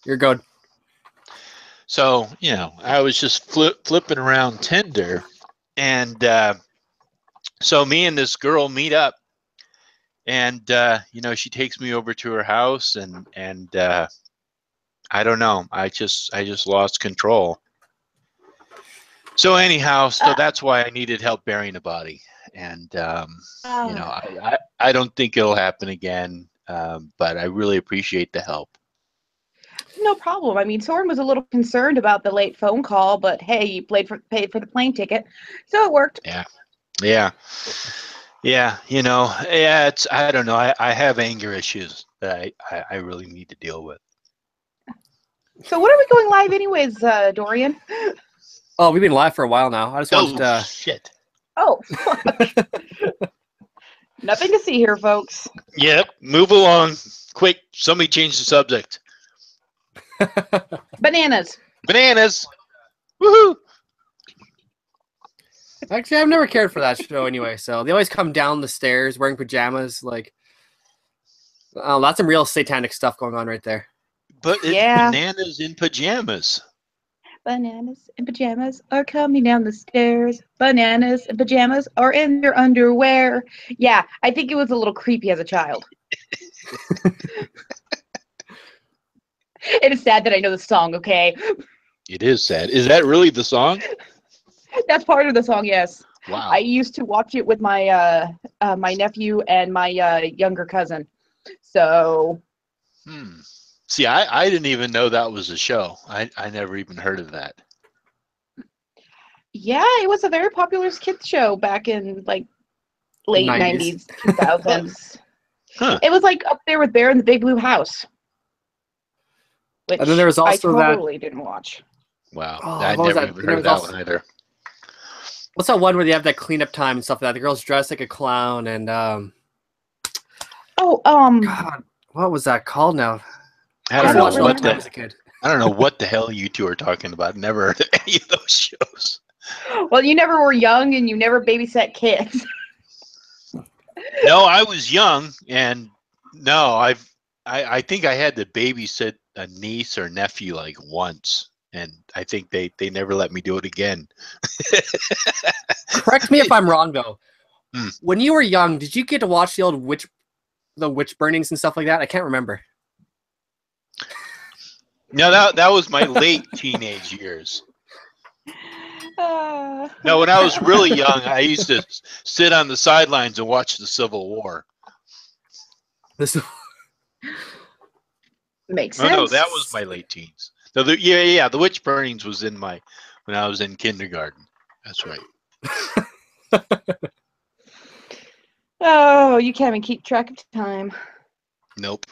You're good. So, I was just flipping around Tinder, and so me and this girl meet up, and she takes me over to her house, and I don't know, I just lost control. So anyhow, that's why I needed help burying a body, and I don't think it'll happen again, but I really appreciate the help. No problem. I mean, Soren was a little concerned about the late phone call, but hey, you paid for the plane ticket, so it worked. Yeah. It's, I don't know. I have anger issues that I really need to deal with. So what are we going live anyways, Dorian? Oh, we've been live for a while now. I just wanted to... shit. Oh, nothing to see here, folks. Yep. Move along. Quick. Somebody change the subject. Bananas. Woohoo! Actually, I've never cared for that show anyway. So they always come down the stairs wearing pajamas. Like, that's some real satanic stuff going on right there. But it's bananas in pajamas. Bananas in pajamas are coming down the stairs. Bananas in pajamas are in their underwear. Yeah, I think it was a little creepy as a child. It is sad that I know the song, okay? It is sad. Is that really the song? That's part of the song, yes. Wow. I used to watch it with my my nephew and my younger cousin. So. See, I didn't even know that was a show. I never even heard of that. Yeah, it was a very popular kids show back in like late 90s 2000s. Huh. It was like up there with Bear in the Big Blue House. Which and then there was also I totally didn't watch. Wow. I never even heard of that one either. What's that one where they have that cleanup time and stuff like that? The girl's dressed like a clown and God, what was that called now? I don't know what the hell you two are talking about. Never heard of any of those shows. Well, you never were young and you never babysat kids. No, I was young, and no, I think I had to babysit a niece or nephew like once, and I think they never let me do it again. Correct me if I'm wrong though. When you were young, did you get to watch the old witch burnings and stuff like that? I can't remember. No, that was my late teenage years. No, when I was really young, I used to sit on the sidelines and watch the Civil War. Makes sense. No, that was my late teens. So the witch burnings was when I was in kindergarten. That's right. Oh, you can't even keep track of time. Nope.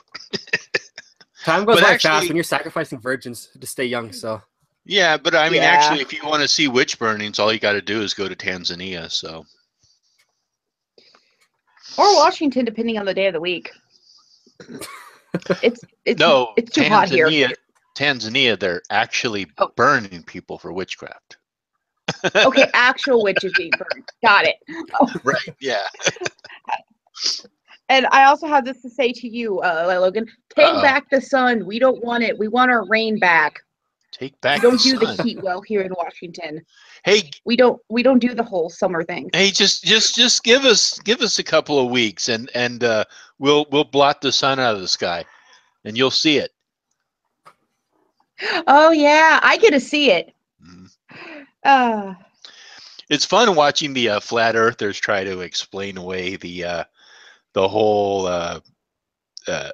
Time goes by fast when you're sacrificing virgins to stay young, so. Yeah, but I mean, actually, if you want to see witch burnings, all you got to do is go to Tanzania, so. Or Washington, depending on the day of the week. It's too hot here. Tanzania, they're actually burning people for witchcraft. Okay, actual witches being burned. Got it. Right, yeah. And I also have this to say to you, Logan. Take back the sun. We don't want it. We want our rain back. Take back the sun. We don't do the heat well here in Washington. Hey, we don't do the whole summer thing. Hey, just give us a couple of weeks, and we'll blot the sun out of the sky, and you'll see it. Oh yeah, I get to see it. It's fun watching the flat earthers try to explain away the whole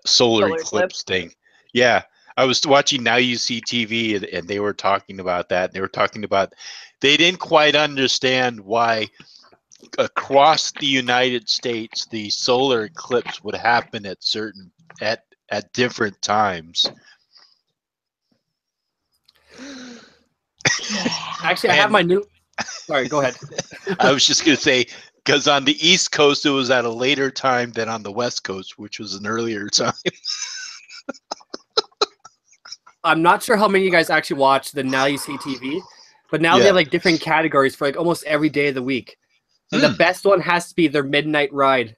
solar eclipse thing. Yeah, I was watching Now You See TV, and they were talking about that. They were talking about they didn't quite understand why across the United States the solar eclipse would happen at different times. Actually, I have my new. Sorry, go ahead. I was just going to say, because on the East Coast, it was at a later time than on the West Coast, which was an earlier time. I'm not sure how many of you guys actually watch the Now You See TV, but now they have like different categories for like almost every day of the week. And the best one has to be their Midnight Ride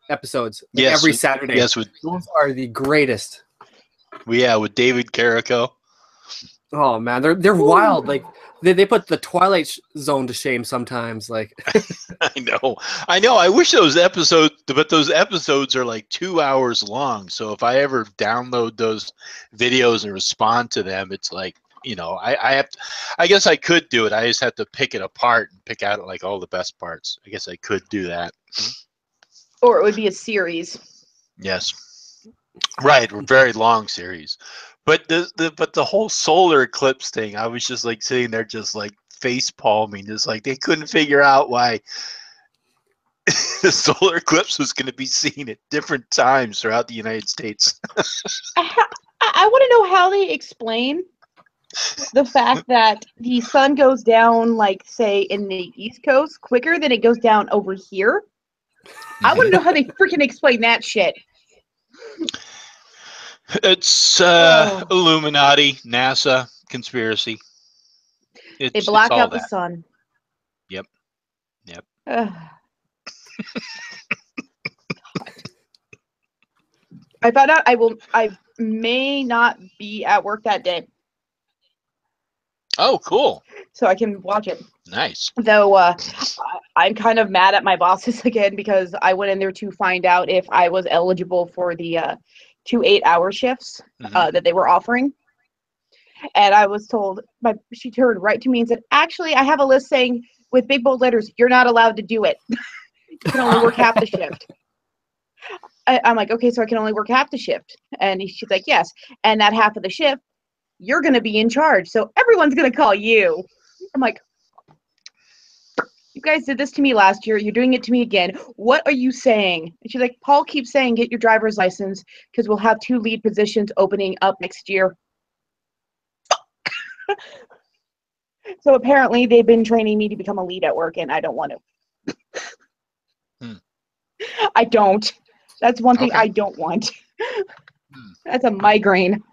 episodes every Saturday. Yes, those are the greatest. Yeah, with David Carrico. Oh man, they're wild. Like they put the Twilight Zone to shame sometimes. Like I know. I wish those episodes, but those episodes are like 2 hours long. So if I ever download those videos and respond to them, it's like, I have to, I guess I could do it. I just have to pick it apart and pick out like all the best parts. I guess I could do that. Or it would be a series. Yes. Right, a very long series. But the whole solar eclipse thing, I was just like sitting there just like face palming, just like they couldn't figure out why the solar eclipse was going to be seen at different times throughout the United States. I want to know how they explain the fact that the sun goes down, like, say, in the East Coast quicker than it goes down over here. I want to know how they freaking explain that shit. It's Illuminati, NASA, conspiracy. They black it's all out the that. sun. Yep. I found out I may not be at work that day. Oh, cool. So I can watch it. Nice. Though I'm kind of mad at my bosses again because I went in there to find out if I was eligible for the 2 8-hour shifts that they were offering. And I was told, she turned right to me and said, actually, I have a list saying with big bold letters, you're not allowed to do it. You can only work half the shift. I'm like, okay, so I can only work half the shift. And she's like, yes. And that half of the shift, you're going to be in charge. So everyone's going to call you. I'm like, you guys did this to me last year. You're doing it to me again. What are you saying? And she's like, Paul keeps saying, get your driver's license because we'll have 2 lead positions opening up next year. So apparently they've been training me to become a lead at work, and I don't want to. I don't. That's one thing I don't want. That's a migraine.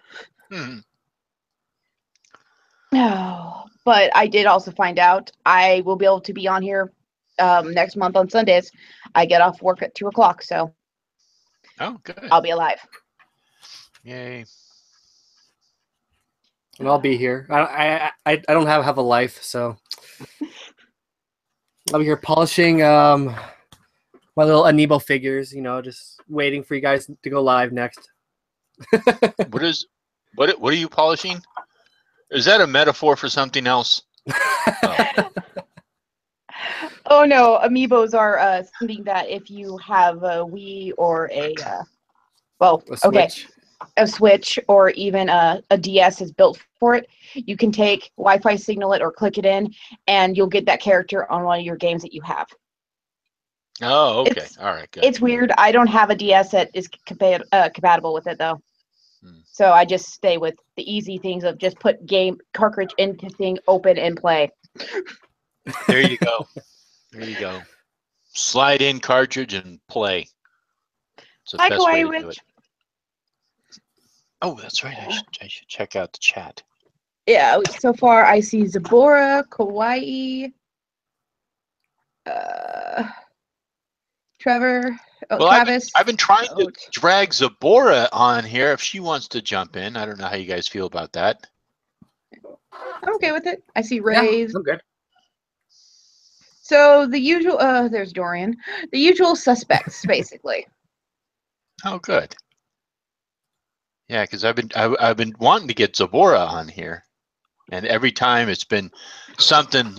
No, but I did also find out I will be able to be on here next month on Sundays. I get off work at 2 o'clock, so good. I'll be alive. Yay. And I'll be here. I don't have a life, so I'll be here polishing my little Amiibo figures. Just waiting for you guys to go live next. What are you polishing? Is that a metaphor for something else? Oh no, Amiibos are something that if you have a Wii or a Switch or even a DS is built for it, you can take Wi-Fi signal it or click it in, and you'll get that character on one of your games that you have. Oh, okay. All right, good. It's weird. I don't have a DS that is compatible with it, though. So I just stay with the easy things of just put game cartridge into thing, open, and play. There you go. There you go. Slide in cartridge and play. It's the best way to do it. Oh, that's right. I should check out the chat. Yeah, so far I see Zabora, Kawaii, Trevor, Travis. I've been trying to drag Zabora on here if she wants to jump in. I don't know how you guys feel about that. I'm okay with it. I see Ray's. Yeah, I'm good. So the usual, there's Dorian. The usual suspects, basically. Oh, good. Yeah, because I've been wanting to get Zabora on here, and every time it's been something,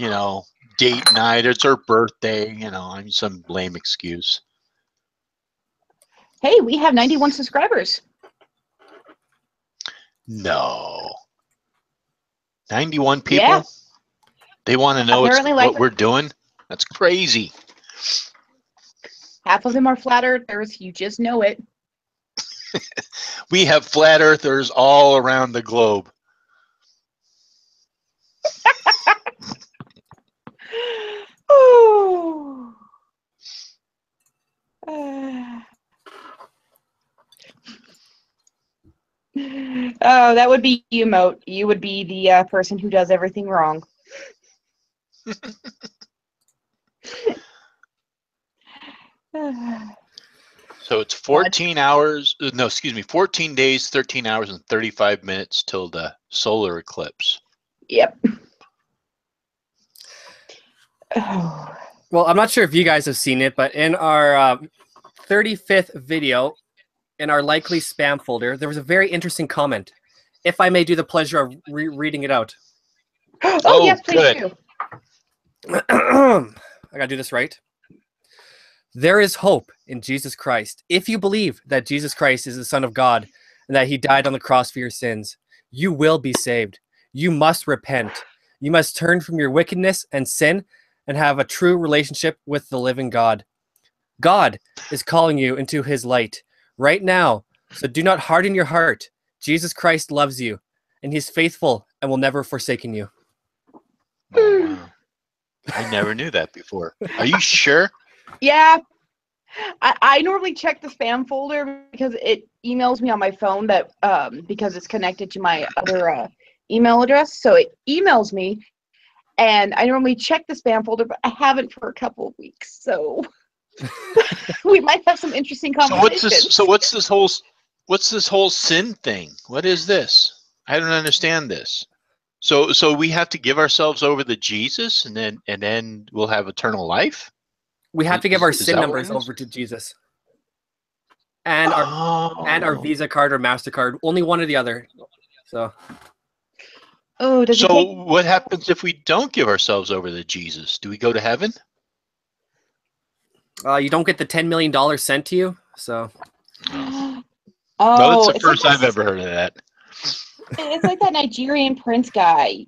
date night. It's her birthday, some lame excuse. Hey, we have 91 subscribers. No. 91 people? Yeah. They want to know what we're doing? That's crazy. Half of them are flat earthers. You just know it. We have flat earthers all around the globe. Oh, that would be you, Moat. You would be the person who does everything wrong. So it's 14 hours. No, excuse me, 14 days, 13 hours, and 35 minutes till the solar eclipse. Yep. Oh. Well, I'm not sure if you guys have seen it, but in our 35th video, in our likely spam folder, there was a very interesting comment. If I may do the pleasure of reading it out. Oh, yes, please do. I gotta do this right. There is hope in Jesus Christ. If you believe that Jesus Christ is the Son of God and that he died on the cross for your sins, you will be saved. You must repent. You must turn from your wickedness and sin and have a true relationship with the living God. God is calling you into his light right now. So do not harden your heart. Jesus Christ loves you and he's faithful and will never forsaken you. Oh, wow. I never knew that before. Are you sure? Yeah. I normally check the spam folder because it emails me on my phone that because it's connected to my other email address. So it emails me, and I normally check the spam folder, but I haven't for a couple of weeks. So we might have some interesting conversations. So what's this whole sin thing? What is this? I don't understand this. So we have to give ourselves over to Jesus, and then we'll have eternal life. We have to give our sin numbers over to Jesus, and our Visa card or MasterCard. Only one or the other. So. Oh, what happens if we don't give ourselves over to Jesus? Do we go to heaven? You don't get the $10 million sent to you. So. Oh, no, that's the first I've ever heard of that. It's like that Nigerian prince guy.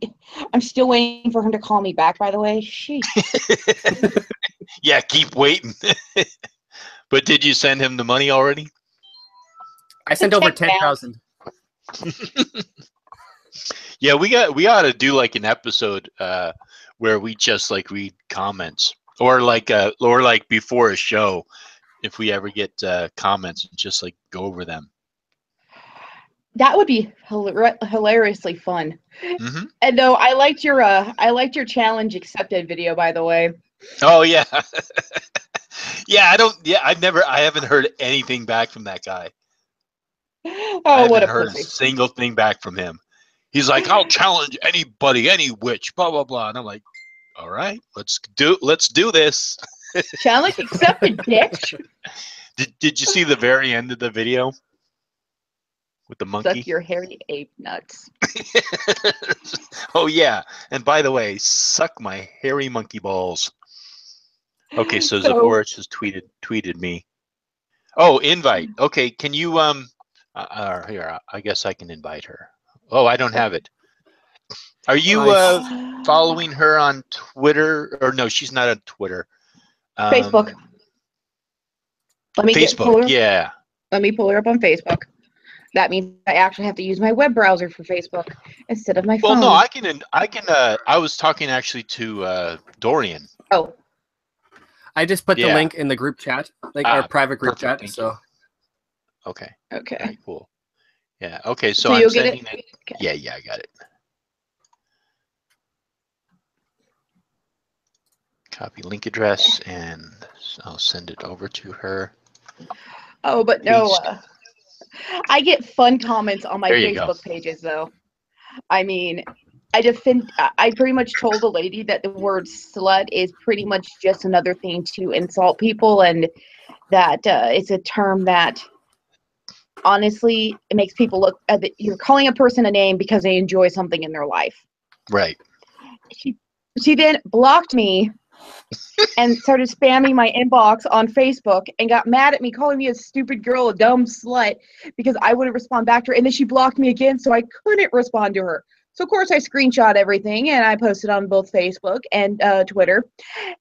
I'm still waiting for him to call me back, by the way. Sheesh. Yeah, keep waiting. But did you send him the money already? I sent over 10,000. Yeah, we ought to do like an episode where we just like read comments, or like before a show, if we ever get comments, and just like go over them. That would be hilariously fun. Mm-hmm. And no, I liked your challenge accepted video, by the way. Oh yeah. Yeah, I haven't heard anything back from that guy. Oh, what a heard pussy. a single thing back from him. He's like, I'll challenge anybody, any witch, blah blah blah. And I'm like, all right, let's do this. Challenge accepted, bitch. Did you see the very end of the video with the monkey? Suck your hairy ape nuts. Oh yeah, and by the way, suck my hairy monkey balls. Okay, so Zavoris has tweeted me. Oh, invite. Okay, can you here? I guess I can invite her. Oh, I don't have it. Are you following her on Twitter? Or no, she's not on Twitter. Facebook. Let me Facebook. Yeah. Let me pull her up on Facebook. That means I actually have to use my web browser for Facebook instead of my phone. Well, no, I can. I was talking actually to Dorian. Oh. I just put the link in the group chat, like our private group chat. So. Okay. Okay. Cool. Yeah. Okay. So I'm sending it. Okay. Yeah. I got it. Copy link address, and I'll send it over to her. Oh, but no. I get fun comments on my Facebook pages, though. I mean, I pretty much told the lady that the word slut is pretty much just another thing to insult people, and that it's a term that honestly it makes people look at you're calling a person a name because they enjoy something in their life. Right. She then blocked me and started spamming my inbox on Facebook and got mad at me, calling me a stupid girl, a dumb slut, because I wouldn't respond back to her. And then she blocked me again, so I couldn't respond to her. So, of course, I screenshot everything, and I posted on both Facebook and Twitter.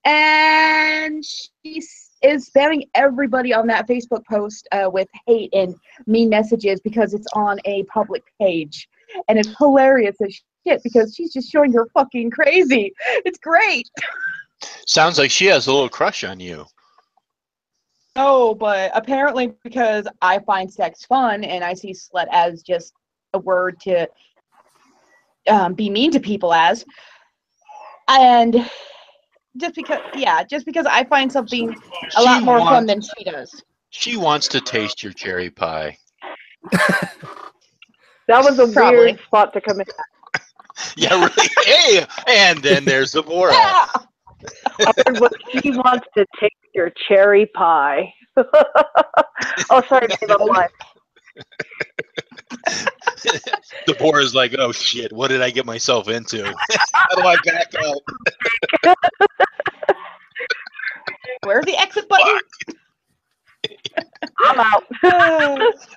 And she is spamming everybody on that Facebook post with hate and mean messages because it's on a public page. And it's hilarious as shit because she's just showing her fucking crazy. It's great. Sounds like she has a little crush on you. No, but apparently because I find sex fun and I see slut as just a word to be mean to people as, and just because I find something a lot more fun than she does. She wants to taste your cherry pie. That was a Probably. weird spot to come in. Yeah, really. Hey, and then there's the moral. Yeah. I heard what she wants to taste your cherry pie. Oh, sorry, babe, I'm live. Deborah's like, oh shit, what did I get myself into? How do I back out? Where's the exit button? I'm out.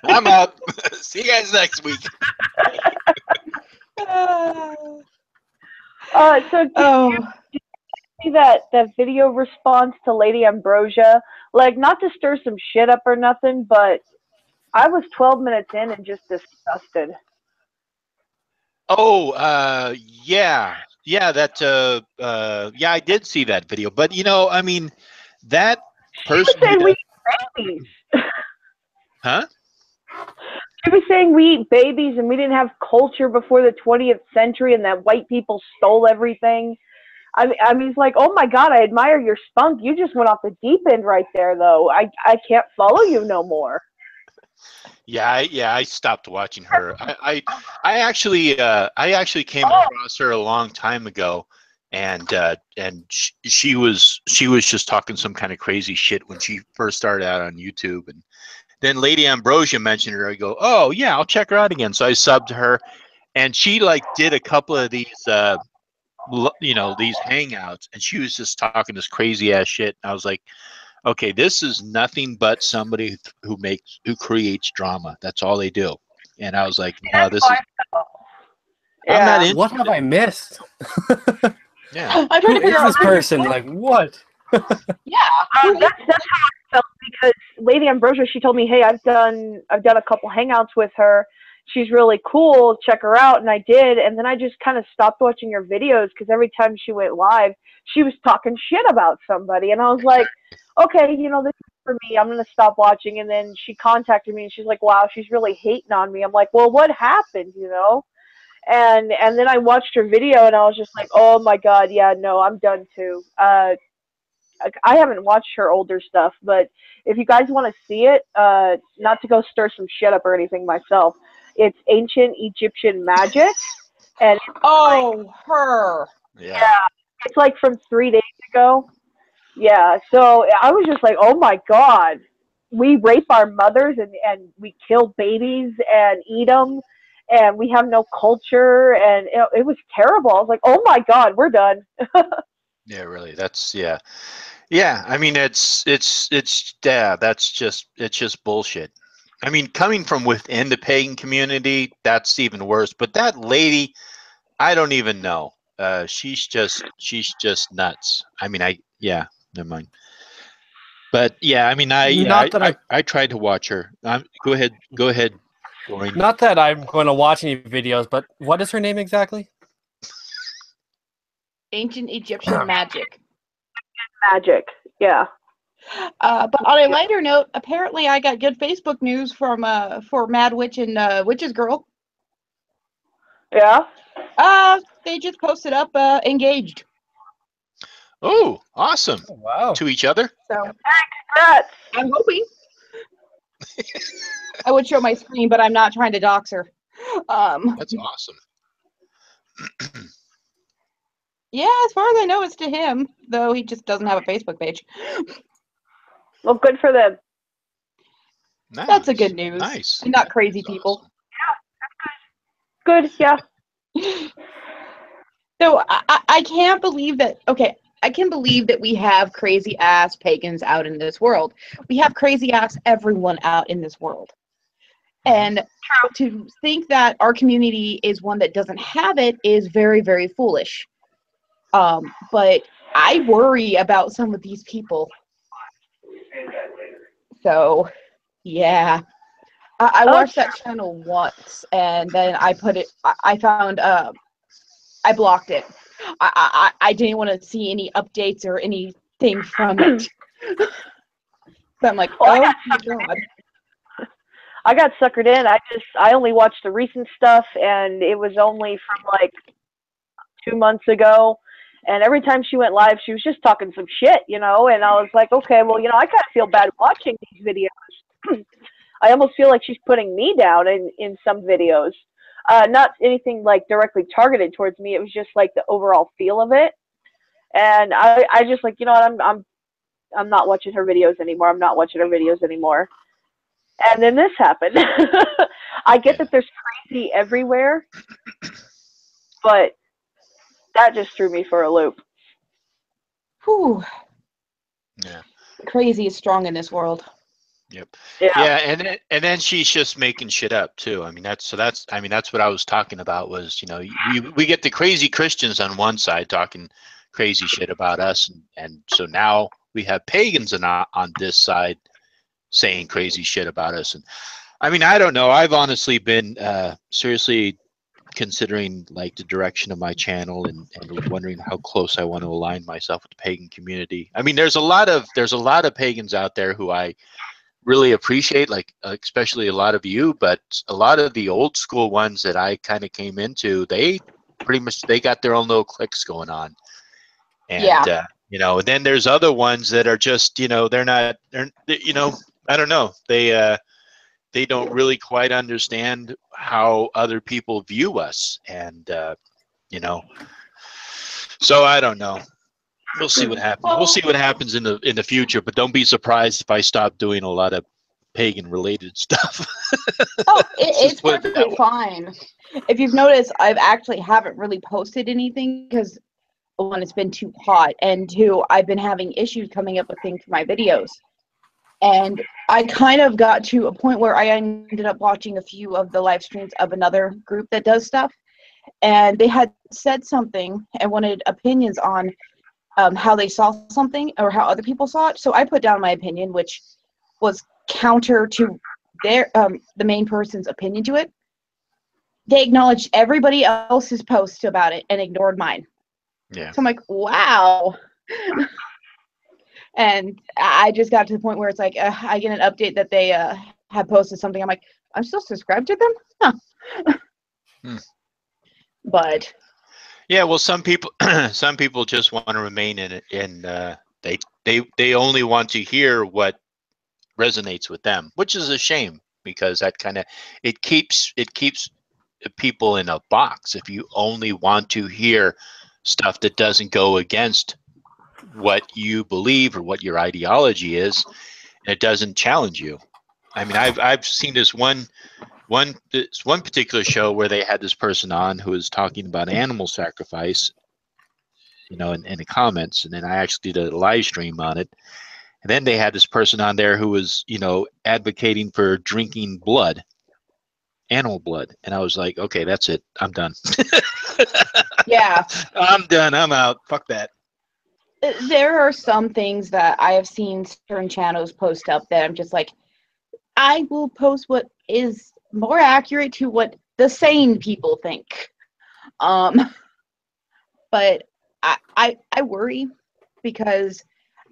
I'm out. See you guys next week. So did Oh. you see that video response to Lady Ambrosia? Like, not to stir some shit up or nothing, but I was 12 minutes in and just disgusted. Oh, yeah. Yeah, yeah, I did see that video. But, you know, I mean, that person saying who we does, eat babies. huh? She was saying we eat babies and we didn't have culture before the 20th century and that white people stole everything. I mean, it's like, oh my God, I admire your spunk. You just went off the deep end right there, though. I can't follow you no more. Yeah, I stopped watching her. I actually came across her a long time ago, and she was just talking some kind of crazy shit when she first started out on YouTube, and then Lady Ambrosia mentioned her. I go, oh yeah, I'll check her out again. So I subbed to her, and she like did a couple of these you know, these hangouts, and she was just talking this crazy ass shit. And I was like, okay, this is nothing but somebody who creates drama. That's all they do. And I was like, no, this is. I'm not Yeah. What have I missed? Yeah. I'm trying Who to figure is out this person? Like, what? Yeah. That's how I felt because Lady Ambrosia, she told me, hey, I've done a couple hangouts with her. She's really cool. Check her out, and I did. And then I just kind of stopped watching her videos because every time she went live, she was talking shit about somebody, and I was like, okay, you know, this is for me. I'm gonna stop watching. And then she contacted me, and she's like, wow, she's really hating on me. I'm like, well, what happened, you know? And then I watched her video, and I was just like, oh my God, yeah, no, I'm done too. I haven't watched her older stuff, but if you guys want to see it, not to go stir some shit up or anything myself, it's ancient Egyptian magic, and her. Yeah. it's like from 3 days ago. Yeah, so I was just like, oh my God, we rape our mothers and we kill babies and eat them, and we have no culture, and it was terrible. I was like, oh my God, we're done. Yeah, really. That's yeah. Yeah, I mean it's yeah, it's just bullshit. I mean, coming from within the pagan community, that's even worse. But that lady, I don't even know. She's just nuts. I mean, yeah, never mind. But yeah, I mean, Not that I tried to watch her. Go ahead, Dorian. Not that I'm going to watch any videos, but what is her name exactly? Ancient Egyptian magic. Magic, yeah. But on a lighter note, apparently I got good Facebook news from for Mad Witch and Witch's Girl. Yeah? They just posted up engaged. Oh, awesome! Oh, wow. To each other. So Congrats. I'm hoping. I would show my screen, but I'm not trying to dox her. That's awesome. Yeah, as far as I know, it's to him, though he just doesn't have a Facebook page. Well, good for them. Nice. That's a good news. Nice. And not crazy people. Awesome. Good, yeah. So I can't believe that. Okay, I can believe that we have crazy ass pagans out in this world. We have crazy ass everyone out in this world. And to think that our community is one that doesn't have it is very, very foolish. But I worry about some of these people. So, yeah. I watched that channel once, and then I put it. I found. I blocked it. I didn't want to see any updates or anything from it. So I'm like, oh my God. I got suckered in. I only watched the recent stuff, and it was only from like 2 months ago. And every time she went live, she was just talking some shit, you know. And I was like, okay, well, you know, I kind of feel bad watching these videos, I almost feel like she's putting me down in some videos. Not anything like directly targeted towards me. It was just like the overall feel of it. And I just like, you know what, I'm not watching her videos anymore. I'm not watching her videos anymore. And then this happened. I get that there's crazy everywhere, but that just threw me for a loop. Whew. Yeah. Crazy is strong in this world. Yep. Yeah. Yeah, and then she's just making shit up too. I mean, that's what I was talking about was, you know, we get the crazy Christians on one side talking crazy shit about us, and so now we have pagans on this side saying crazy shit about us. And I mean, I don't know. I've honestly been seriously considering like the direction of my channel and wondering how close I want to align myself with the pagan community. I mean, there's a lot of pagans out there who I really appreciate, like especially a lot of you, but a lot of the old school ones that I kind of came into, they pretty much they got their own little cliques going on. And you know, and then there's other ones that are just, you know, they're you know, I don't know, they don't really quite understand how other people view us, and you know, so I don't know. We'll see what happens. We'll see what happens in the future, but don't be surprised if I stop doing a lot of pagan related stuff. Oh, it's perfectly fine. If you've noticed, I've actually haven't really posted anything because one, it's been too hot, and two, I've been having issues coming up with things for my videos. And I kind of got to a point where I ended up watching a few of the live streams of another group that does stuff, and they had said something and wanted opinions on how they saw something or how other people saw it. So I put down my opinion, which was counter to their the main person's opinion to it. They acknowledged everybody else's post about it and ignored mine. Yeah. So I'm like, wow. And I just got to the point where it's like I get an update that they have posted something. I'm like, I'm still subscribed to them? Huh. But yeah, well, some people just want to remain in it, and they only want to hear what resonates with them, which is a shame, because that kind of it keeps people in a box. If you only want to hear stuff that doesn't go against what you believe or what your ideology is, and it doesn't challenge you. I mean, I've seen this one particular show where they had this person on who was talking about animal sacrifice, you know, in the comments, and then I actually did a live stream on it. And then they had this person on there who was, you know, advocating for drinking blood, animal blood. And I was like, okay, that's it. I'm done. yeah. I'm done. I'm out. Fuck that. There are some things that I have seen certain channels post up that I'm just like, I will post what is more accurate to what the sane people think. But I worry because,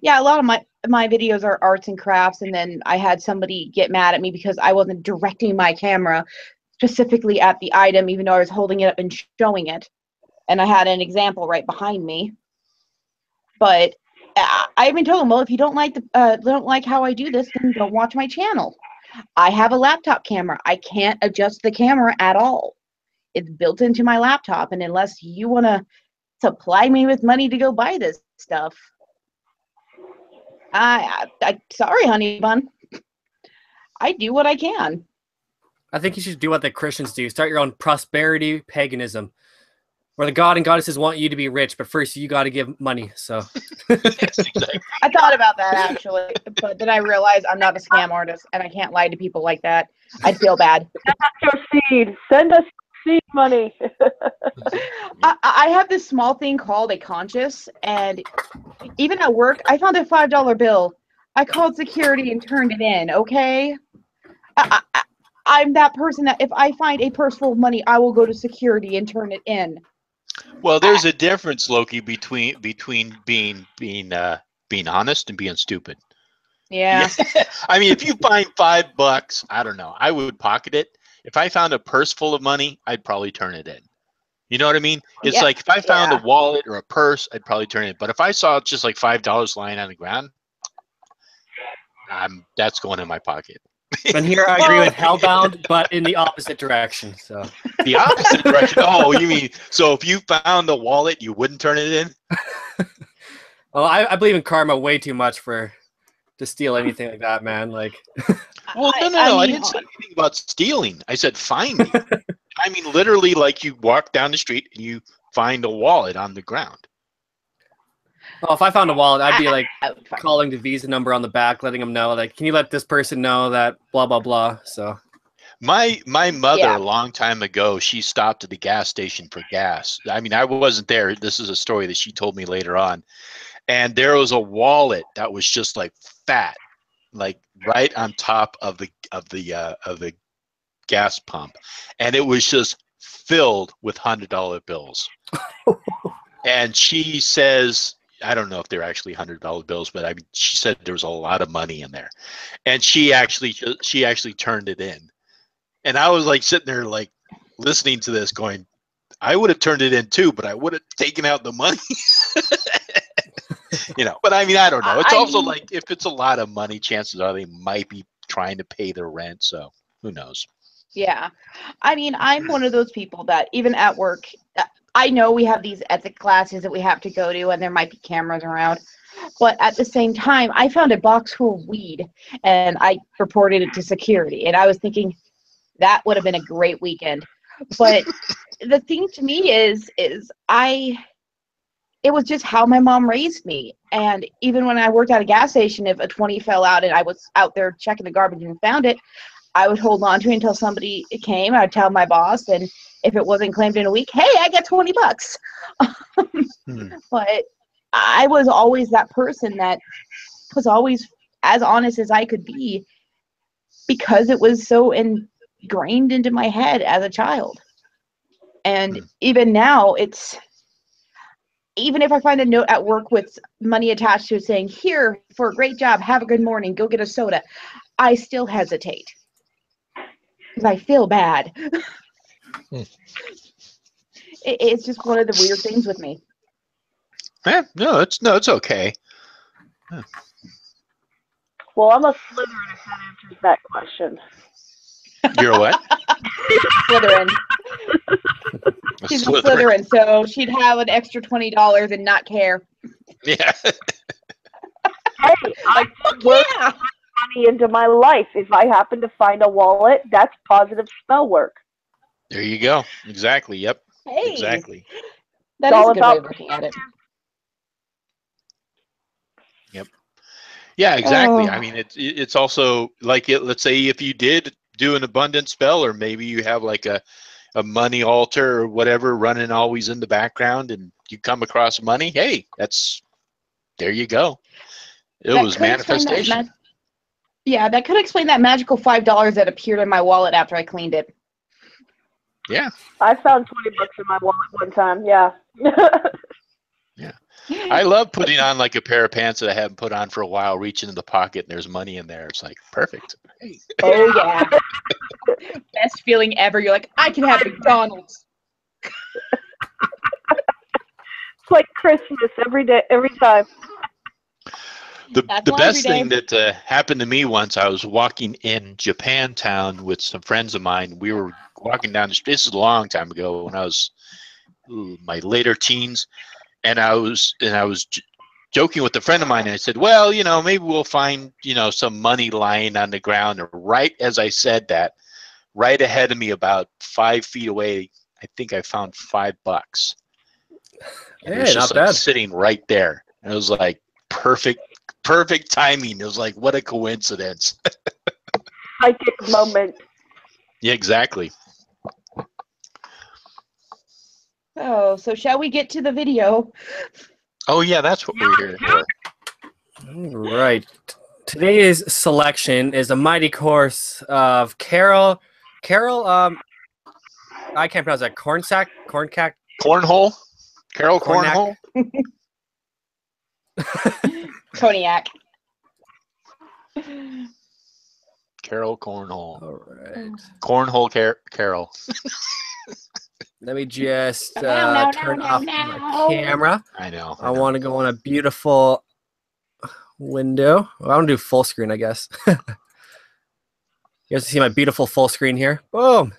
yeah, a lot of my videos are arts and crafts, and then I had somebody get mad at me because I wasn't directing my camera specifically at the item, even though I was holding it up and showing it. And I had an example right behind me. But I even told them, well, if you don't like how I do this, then don't watch my channel. I have a laptop camera. I can't adjust the camera at all. It's built into my laptop, and unless you want to supply me with money to go buy this stuff, I sorry, honey bun. I do what I can. I think you should do what the Christians do. Start your own prosperity paganism, where the god and goddesses want you to be rich, but first you got to give money. So Yes, exactly. I thought about that actually, but then I realized I'm not a scam artist, and I can't lie to people like that. I'd feel bad. Send us your seed. Send us seed money. I have this small thing called a conscience, and even at work, I found a $5 bill. I called security and turned it in. Okay, I'm that person that if I find a purse full of money, I will go to security and turn it in. Well, there's a difference, Loki, between being honest and being stupid. Yeah. I mean, if you find $5, I don't know, I would pocket it. If I found a purse full of money, I'd probably turn it in. You know what I mean? It's like if I found a wallet or a purse, I'd probably turn it. But if I saw just like $5 lying on the ground, that's going in my pocket. And here I agree with Hellbound, but in the opposite direction. So The opposite direction. Oh, you mean so if you found the wallet, you wouldn't turn it in? well, I believe in karma way too much to steal anything like that, man. Like, Well, no. I didn't say anything about stealing. I said finding. I mean, literally, like you walk down the street and you find a wallet on the ground. well, if I found a wallet, I'd be like calling the Visa number on the back, letting them know, like, can you let this person know that blah blah blah. So My mother, a long time ago, she stopped at the gas station for gas. I mean, I wasn't there. This is a story that she told me later on. And there was a wallet that was just like fat, like right on top of the gas pump, and it was just filled with $100 bills. And she says, I don't know if they're actually $100 bills, but I mean, she said there was a lot of money in there, and she actually turned it in. And I was like sitting there like listening to this, going, I would have turned it in too, but I would have taken out the money. But I mean, I don't know. It's also like if it's a lot of money, chances are they might be trying to pay their rent. So who knows? Yeah. I mean, I'm one of those people that even at work, I know we have these ethic classes that we have to go to and there might be cameras around. But at the same time, I found a box full of weed and I reported it to security. And I was thinking that would have been a great weekend. But the thing to me is it was just how my mom raised me. And even when I worked at a gas station, if a 20 fell out and I was out there checking the garbage and found it, I would hold on to it until somebody came. I'd tell my boss, and if it wasn't claimed in a week, hey, I get $20. But I was always that person that was always as honest as I could be because it was so ingrained into my head as a child. And even now, even if I find a note at work with money attached to it saying, here, for a great job, have a good morning, go get a soda, I still hesitate. Because I feel bad. It's just one of the weird things with me. No, it's okay. Huh. Well, I'm a Slytherin if that answers that question. You're a what? Slytherin. She's a Slytherin, so she'd have an extra $20 and not care. Yeah. Hey, I work money into my life. If I happen to find a wallet, that's positive spell work. There you go. Exactly. Yep. Hey, exactly. That is a good way of looking at it. Yep. Yeah, exactly. I mean, it's also like let's say if you did do an abundant spell, or maybe you have like a money altar or whatever running always in the background, and you come across money. Hey, there you go. It was manifestation. Yeah, that could explain that magical $5 that appeared in my wallet after I cleaned it. Yeah. I found $20 in my wallet one time. Yeah. Yeah. I love putting on like a pair of pants that I haven't put on for a while, reach into the pocket and there's money in there. It's like perfect. Hey. Oh yeah. Best feeling ever. You're like, I can have McDonald's. It's like Christmas every day, every time. The best thing that happened to me once, I was walking in Japantown with some friends of mine. We were walking down the street. This is a long time ago when I was my later teens, and I was joking with a friend of mine, and I said, well, maybe we'll find some money lying on the ground. And right as I said that, right ahead of me, about 5 feet away, I think I found $5. And it was just like sitting right there. And it was like perfect timing. It was like, what a coincidence. Psychic moment. Yeah, exactly. Oh, so shall we get to the video? Oh yeah, that's what we're here for. All right. Today's selection is a mighty course of Carol, I can't pronounce that. Cornhole? Carol Cornhole? Cognac. Carol Cornhole. All right. Cornhole Carol. Let me just turn off my camera. I know. I want to go on a beautiful window. Well, I want to do full screen, I guess. You guys see my beautiful full screen here. Boom.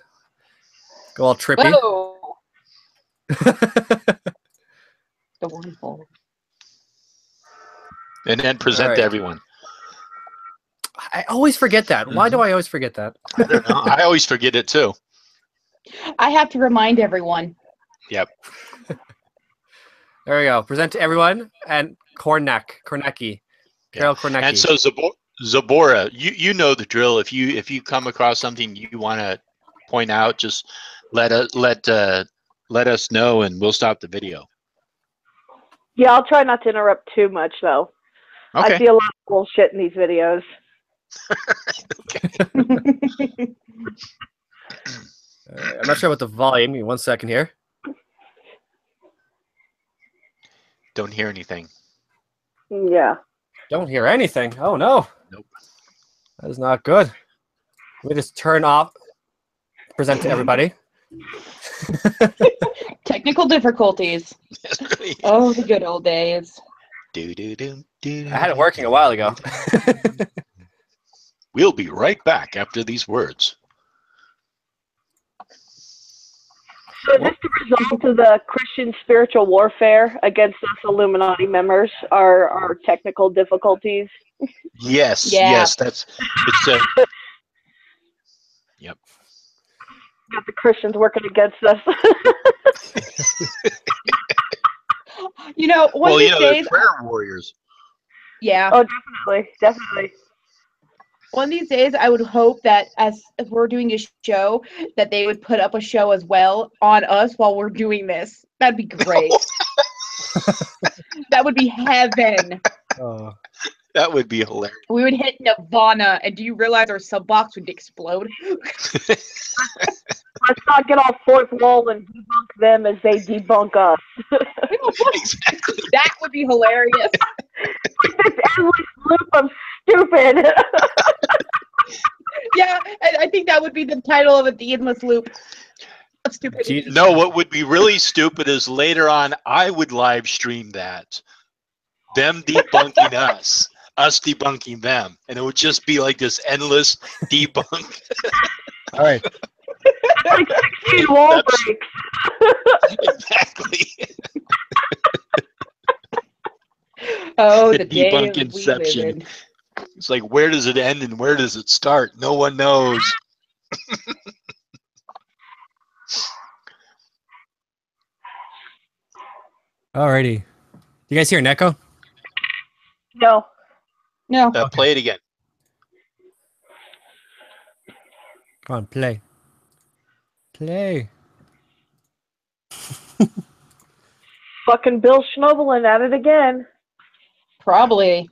Go all trippy. Whoa. The wonderful. And then present All to right. everyone. I always forget that. Why do I always forget that? I don't know. I always forget it too. I have to remind everyone. Yep. There we go. Present to everyone and Kornacki. Carol Kornacki. And so Zabora, you know the drill. If you come across something you want to point out, just let us know and we'll stop the video. Yeah, I'll try not to interrupt too much though. Okay. I see a lot of bullshit in these videos. I'm not sure about the volume. Give me 1 second here. Don't hear anything. Yeah. Don't hear anything. Oh no. Nope. That is not good. Let me just turn off. Present to everybody. Technical difficulties. Oh, the good old days. I had it working a while ago. We'll be right back after these words. So just the result of the Christian spiritual warfare against us Illuminati members are our technical difficulties. Yes, Yeah. yes, it's yep. Got the Christians working against us. You know, one of these they're days. prayer warriors. Yeah. Oh, definitely. One of these days, I would hope that if we're doing a show, that they would put up a show as well on us while we're doing this. That'd be great. That would be heaven. Oh. That would be hilarious. We would hit Nirvana, and do you realize our sub box would explode? Let's not get off fourth wall and debunk them as they debunk us. Exactly. That would be hilarious. This endless loop of stupid. Yeah, and I think that would be the title of it, the endless loop of stupidity. No, what would be really stupid is later on I would live stream that. Them debunking us debunking them. And it would just be like this endless debunk. All right. Like 16 wall breaks. Exactly. Oh, the Debunk days we live inception. in. It's like, where does it end and where does it start? No one knows. Alrighty. You guys hear an echo? No. No. Play it again. Come on, play. Play. Fucking Bill Schnoebelen at it again. Probably.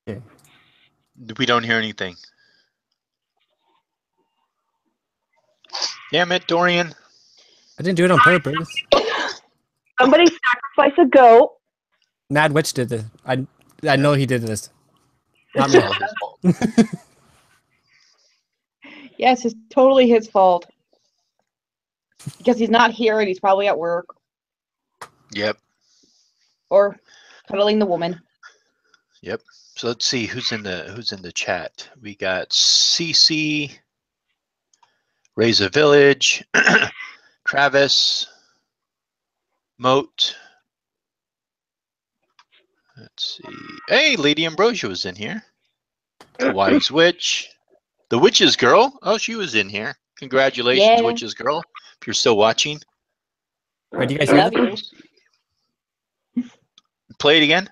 Okay. We don't hear anything. Damn it, Dorian. I didn't do it on purpose. Somebody sacrifice a goat. Mad Witch did this. I know he did this. Not me. Yes, it's totally his fault. Because he's not here and he's probably at work. Yep. Or cuddling the woman. Yep. So let's see who's in the chat. We got CC, Raise a Village, Travis, Moat. Let's see. Hey, Lady Ambrosia was in here. The Wise Witch. The Witch's Girl. Oh, she was in here. Congratulations, Yeah. Witch's Girl. If you're still watching. All right, do you guys I hear love this? you. Play it again.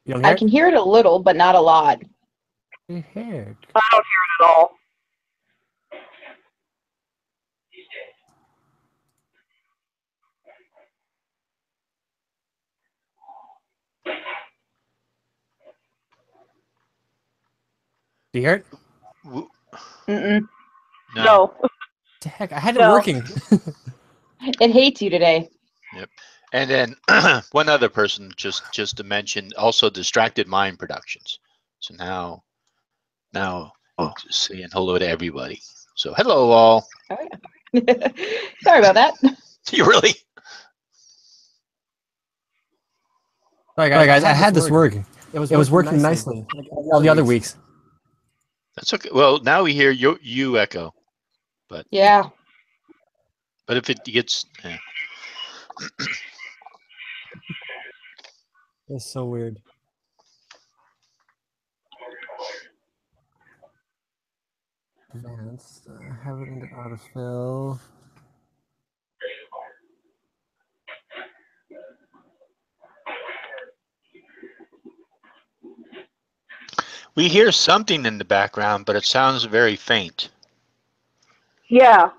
You don't hear I can hear it a little, but not a lot. it? You hear it. I don't hear it at all. Do you hear it? W- Mm-mm. No. What the heck? I had it No. working. It hates you today. Yep. And then one other person just to mention, also Distracted Mind Productions. So now saying hello to everybody. So hello all. Oh, yeah. Sorry about that. You really? Sorry guys, I had this working. It was working nicely like all the other weeks. That's okay. Well, now we hear you echo, but Yeah. but if it gets, It's so weird. Advanced, have it into autofill. we hear something in the background, but it sounds very faint. Yeah.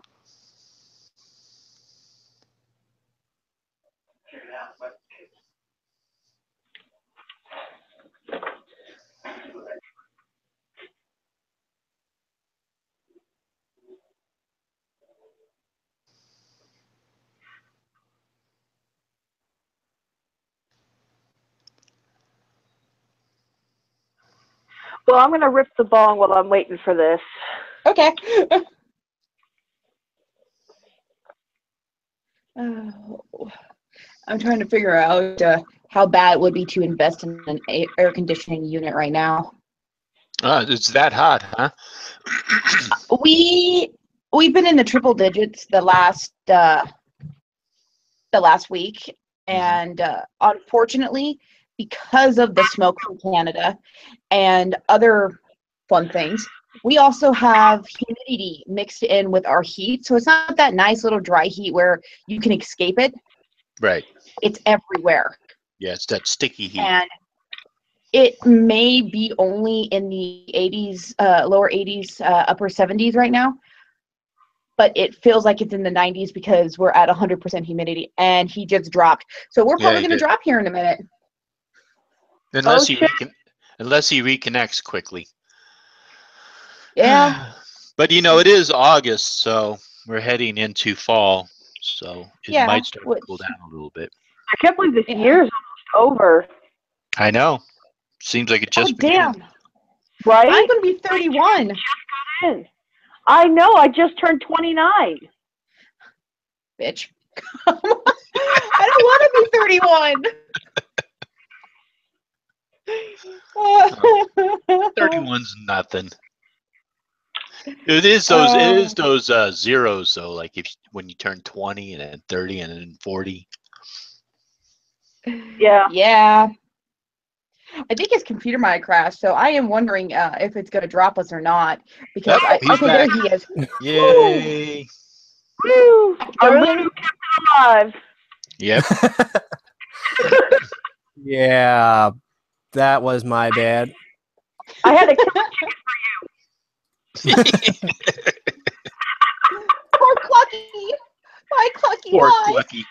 Well, I'm going to rip the bong while I'm waiting for this. Okay. I'm trying to figure out how bad it would be to invest in an air conditioning unit right now. It's that hot, huh? We've been in the triple digits the last week, and unfortunately, because of the smoke from Canada and other fun things, we also have humidity mixed in with our heat, so it's not that nice little dry heat where you can escape it. Right. It's everywhere. Yeah, it's that sticky heat. And it may be only in the 80s, lower 80s, upper 70s right now, but it feels like it's in the 90s because we're at 100% humidity, and he just dropped. So we're probably going to drop here in a minute. Unless he reconnects quickly. Yeah. But it is August, so we're heading into fall, so it might start to cool down a little bit. I can't believe this year's almost over. I know. Seems like it just began. Damn. Right? I'm going to be 31. I know. I just turned 29. Bitch. I don't want to be 31. 31's nothing. It is those zeros though, like when you turn 20 and then 30 and then 40. Yeah. Yeah. I think his computer might have crashed, so I am wondering if it's going to drop us or not. Because he's back. There he is. Yay! Woo! Our Lulu kept it alive. Yep. Yeah, that was my bad. I had to kill a chicken for you. Poor Clucky. My Clucky. Poor Clucky.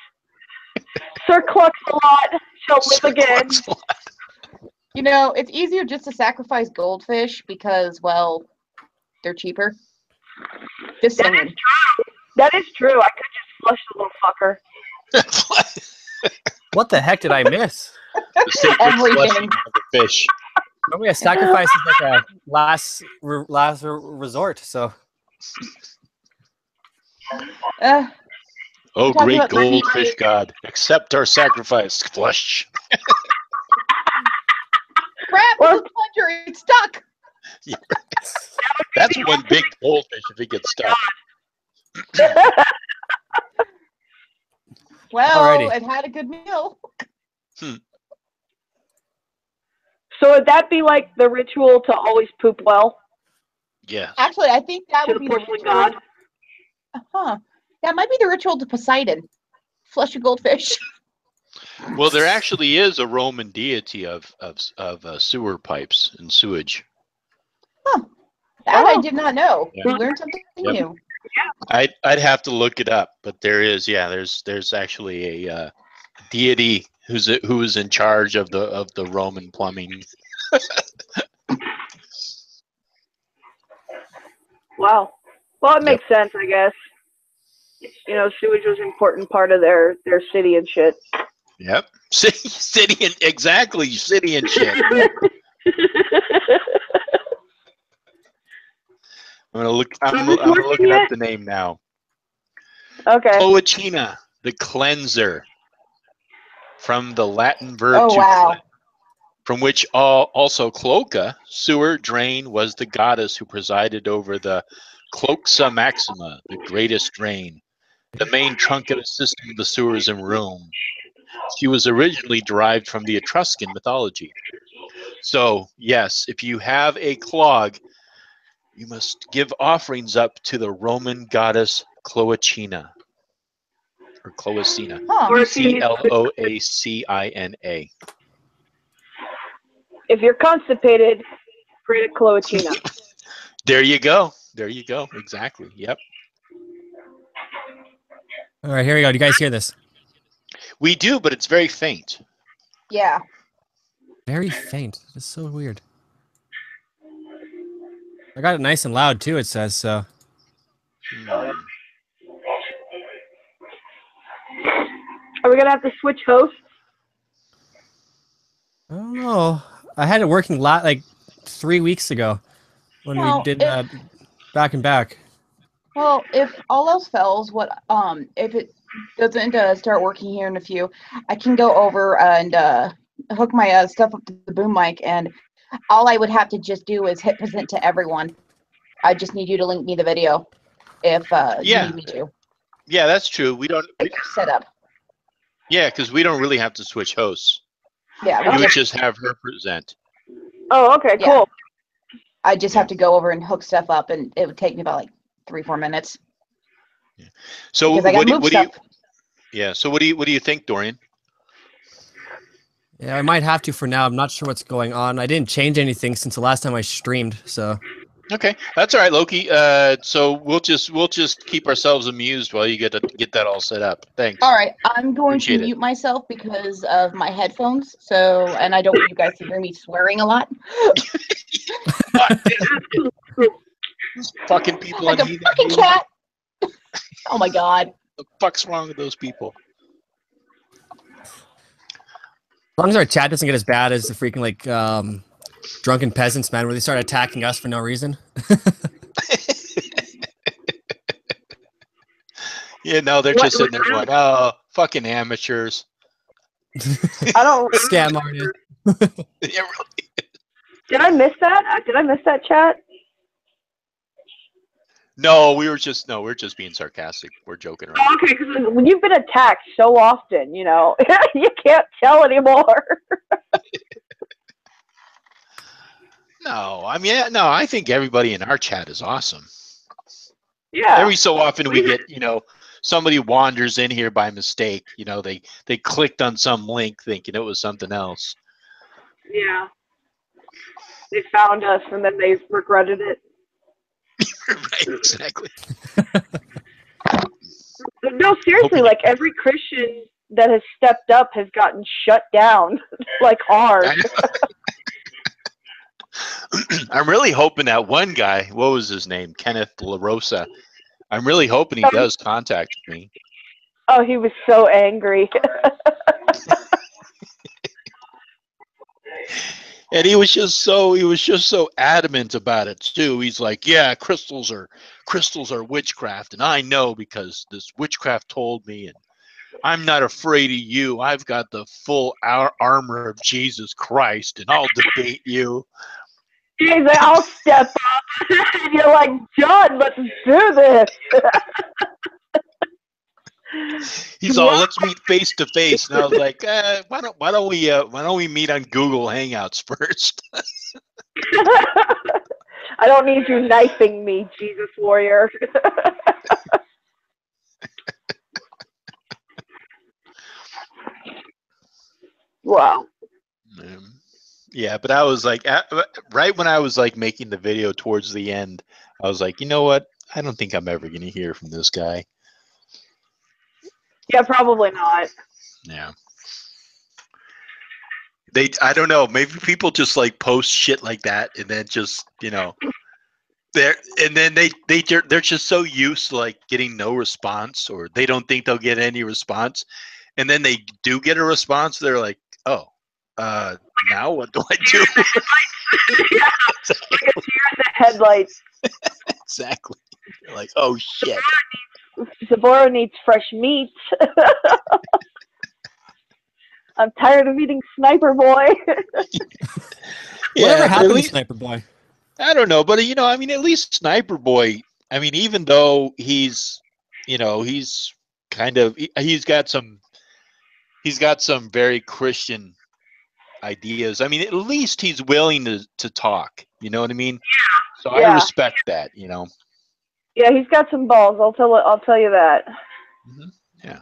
Sir Clucks a lot. Shall live again. It's easier just to sacrifice goldfish because, well, they're cheaper. Just saying. That is true. I could just flush the little fucker. What the heck did I miss? The sacred flushing of the fish. Normally, a sacrifice is like a last resort. So. Oh, great goldfish god, accept our sacrifice. Flush. Grab the plunger, it's stuck. Yeah. That's one big goldfish if it gets stuck. Well, Alrighty. it had a good meal. So would that be like the ritual to always poop well? Yeah. Actually, I think that To would the be the porcelain ritual. god? That might be the ritual to Poseidon. Flush a goldfish. Well, there actually is a Roman deity of sewer pipes and sewage. Huh. That I did not know. Yeah. We learned something new. I'd have to look it up, but there is. Yeah, there's actually a deity who is in charge of the Roman plumbing. Wow. Well, it makes sense, I guess. Sewage was an important part of their city and shit. Yep. City and shit. I'm looking up the name now. Okay. Cloacina, the cleanser, from the Latin verb Oh to wow. cleanse, from which also cloaca, sewer, drain, was the goddess who presided over the cloaca maxima, the greatest drain, the main truncated system of the sewers in Rome. She was originally derived from the Etruscan mythology. So, yes, if you have a clog, you must give offerings up to the Roman goddess Cloacina, or Cloacina, Huh. Or if you need, Cloacina. if you're constipated, create a cloacina. There you go. There you go. Exactly. Yep. All right, here we go. Do you guys hear this? We do, but it's very faint. Yeah. Very faint. It's so weird. I got it nice and loud too. It says so. Hmm. Are we gonna have to switch hosts? I don't know. I had it working like 3 weeks ago when we Well, did if back and back. well, if all else fails, what if it doesn't start working here in a few, I can go over and hook my stuff up to the boom mic, and all I would have to just do is hit present to everyone. I just need you to link me the video if you Yeah. need me to. Yeah, that's true. We don't. Set up. Yeah, because we don't really have to switch hosts. Yeah. You would just have her present. Oh, okay, Yeah. cool. I just Yeah. have to go over and hook stuff up, and it would take me about like 3-4 minutes. So Because I got move stuff. Yeah. So what do you think, Dorian? Yeah, I might have to for now. I'm not sure what's going on. I didn't change anything since the last time I streamed, so. Okay, that's all right, Loki. So we'll just keep ourselves amused while you get that all set up. Thanks. All right, I'm going Appreciate to it. mute myself because of my headphones. So, and I don't want you guys to hear me swearing a lot. Those fucking people Like on a Heathen. fucking cat. Oh my god. What the fuck's wrong with those people? As long as our chat doesn't get as bad as the freaking like drunken peasants, man, where they start attacking us for no reason. Yeah, no, they're just sitting there going, "Oh, fucking amateurs." I don't. Scam artist. Yeah, really. Did I miss that? Did I miss that chat? No, we're just being sarcastic. We're joking around. Oh, okay, because when you've been attacked so often, you know, you can't tell anymore. No, I mean, no, I think everybody in our chat is awesome. Yeah. Every so often we get, somebody wanders in here by mistake. They clicked on some link thinking it was something else. Yeah. They found us and then they regretted it. Right, exactly. No, seriously, like every Christian that has stepped up has gotten shut down, like hard. I'm really hoping that one guy, what was his name? Kenneth LaRosa. I'm really hoping he does contact me. Oh, he was so angry. And he was just so adamant about it too. He's like, yeah, crystals are witchcraft, and I know because this witchcraft told me, and I'm not afraid of you. I've got the full armor of Jesus Christ, and I'll debate you. He's like, I'll step up. And you're like, John, let's do this. He's all, let's meet face to face, and I was like, why don't we meet on Google Hangouts first? I don't need you knifing me, Jesus warrior. Wow. Yeah, but I was like, right when I was like making the video towards the end, I was like, you know what? I don't think I'm ever going to hear from this guy. Yeah, probably not. Yeah. I don't know. Maybe people just like post shit like that, and then just they're just so used to like getting no response, or they don't think they'll get any response, and then they do get a response. They're like, oh, now what do I do? Yeah, like a deer in the headlights. Exactly. You're like, oh shit. Saboro needs fresh meat. I'm tired of eating Sniper Boy. Whatever but happened at to least, Sniper Boy? I don't know, but I mean, at least Sniper Boy. I mean, even though he's kind of he's got some very Christian ideas. I mean, at least he's willing to talk. You know what I mean? So I Yeah. respect that. Yeah, he's got some balls. I'll tell you that. Mm-hmm. Yeah.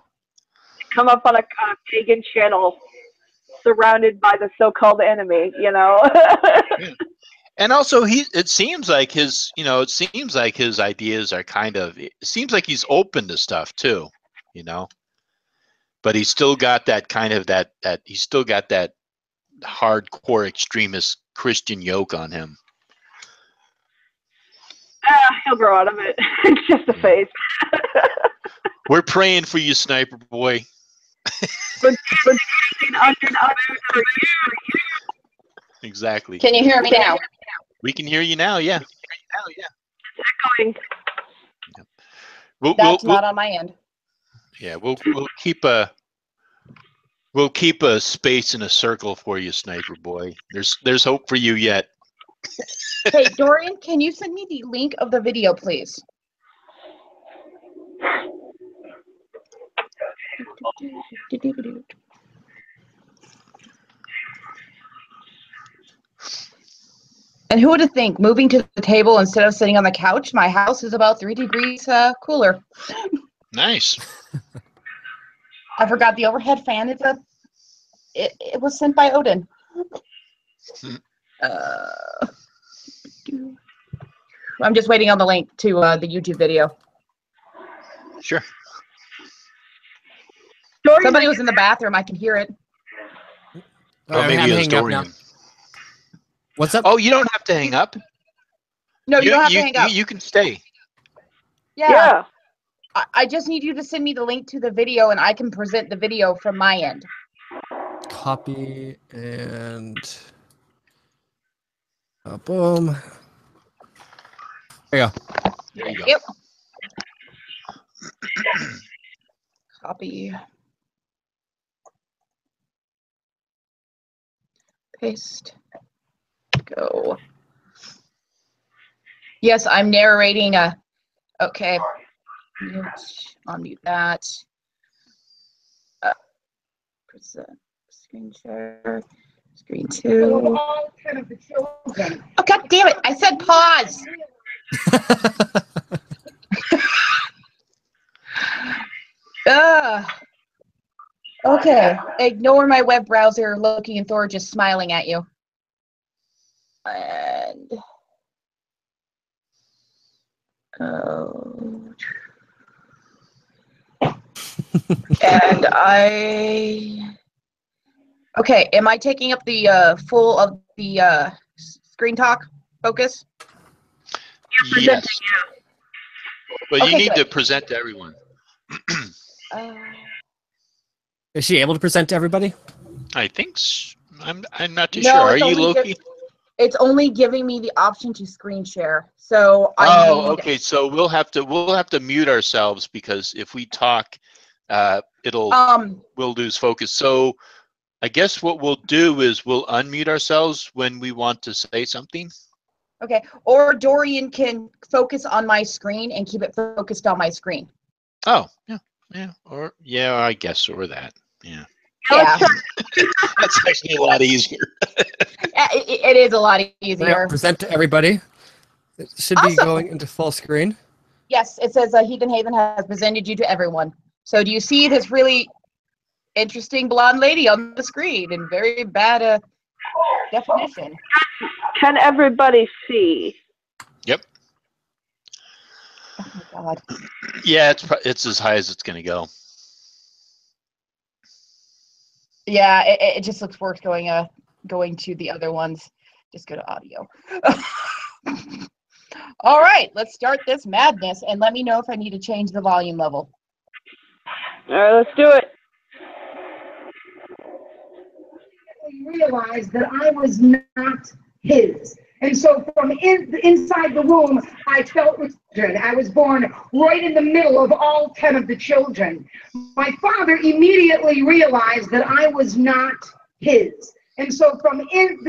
Come up on a pagan channel, surrounded by the so-called enemy. Yeah. And also, it seems like his ideas are kind of. It seems like he's open to stuff too. But he's still got that kind of that he's still got that hardcore extremist Christian yoke on him. He'll grow out of it. It's just a phase. We're praying for you, Sniper Boy. Exactly. Can you hear me now? We can hear you now. Yeah. Echoing. That's not on my end. Yeah, we'll keep a space in a circle for you, Sniper Boy. There's hope for you yet. Hey, Dorian, can you send me the link of the video, please? And who would have think moving to the table instead of sitting on the couch, my house is about 3 degrees cooler. Nice. I forgot the overhead fan. It was sent by Odin. I'm just waiting on the link to the YouTube video. Sure. Somebody was in the bathroom. I can hear it. Oh, maybe it was Dorian. What's up? Oh, you don't have to hang up. No, you don't have to hang up. You can stay. Yeah. I just need you to send me the link to the video, and I can present the video from my end. Copy and boom. There you go. There you go. Yep. Copy. Paste. Go. Yes, I'm narrating okay. Unmute that. Present. Screen share. Screen 2. Oh, God damn it. I said pause. Okay. Ignore my web browser looking and Thor just smiling at you. And and okay, am I taking up the full of the screen talk focus? Yes. But Okay, you need good. to present to everyone. Is she able to present to everybody? I think I'm not too No, sure. Are it's you, only Loki? It's only giving me the option to screen share. So okay. So we'll have to mute ourselves because if we talk, we'll lose focus. So I guess what we'll do is we'll unmute ourselves when we want to say something. Okay. Or Dorian can focus on my screen and keep it focused on my screen. Oh, yeah. Yeah. Or I guess or that. Yeah. Yeah. That's actually a lot easier. It is a lot easier. Present to everybody. It should be going into full screen. Yes, it says Heathen has presented you to everyone. So do you see this really interesting blonde lady on the screen in very bad definition? Can everybody see? Yep. Oh my God. Yeah, it's as high as it's going to go. Yeah, it just looks worse going to the other ones. Just go to audio. All right, let's start this madness, and let me know if I need to change the volume level. All right, let's do it. I realized that I was not his. And so from inside the womb, I felt rejection. I was born right in the middle of all 10 of the children. My father immediately realized that I was not his. And so from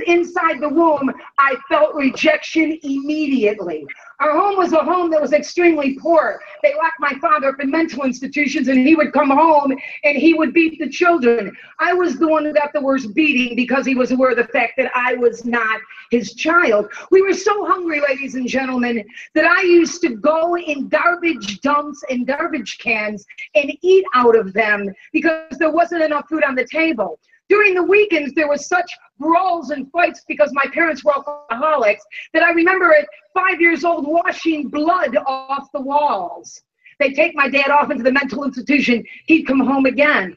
inside the womb, I felt rejection immediately. Our home was a home that was extremely poor. They locked my father up in mental institutions, and he would come home and he would beat the children. I was the one who got the worst beating because he was aware of the fact that I was not his child. We were so hungry, ladies and gentlemen, that I used to go in garbage dumps and garbage cans and eat out of them because there wasn't enough food on the table. During the weekends, there was such brawls and fights because my parents were alcoholics that I remember at 5 years old washing blood off the walls. They'd take my dad off into the mental institution. He'd come home again.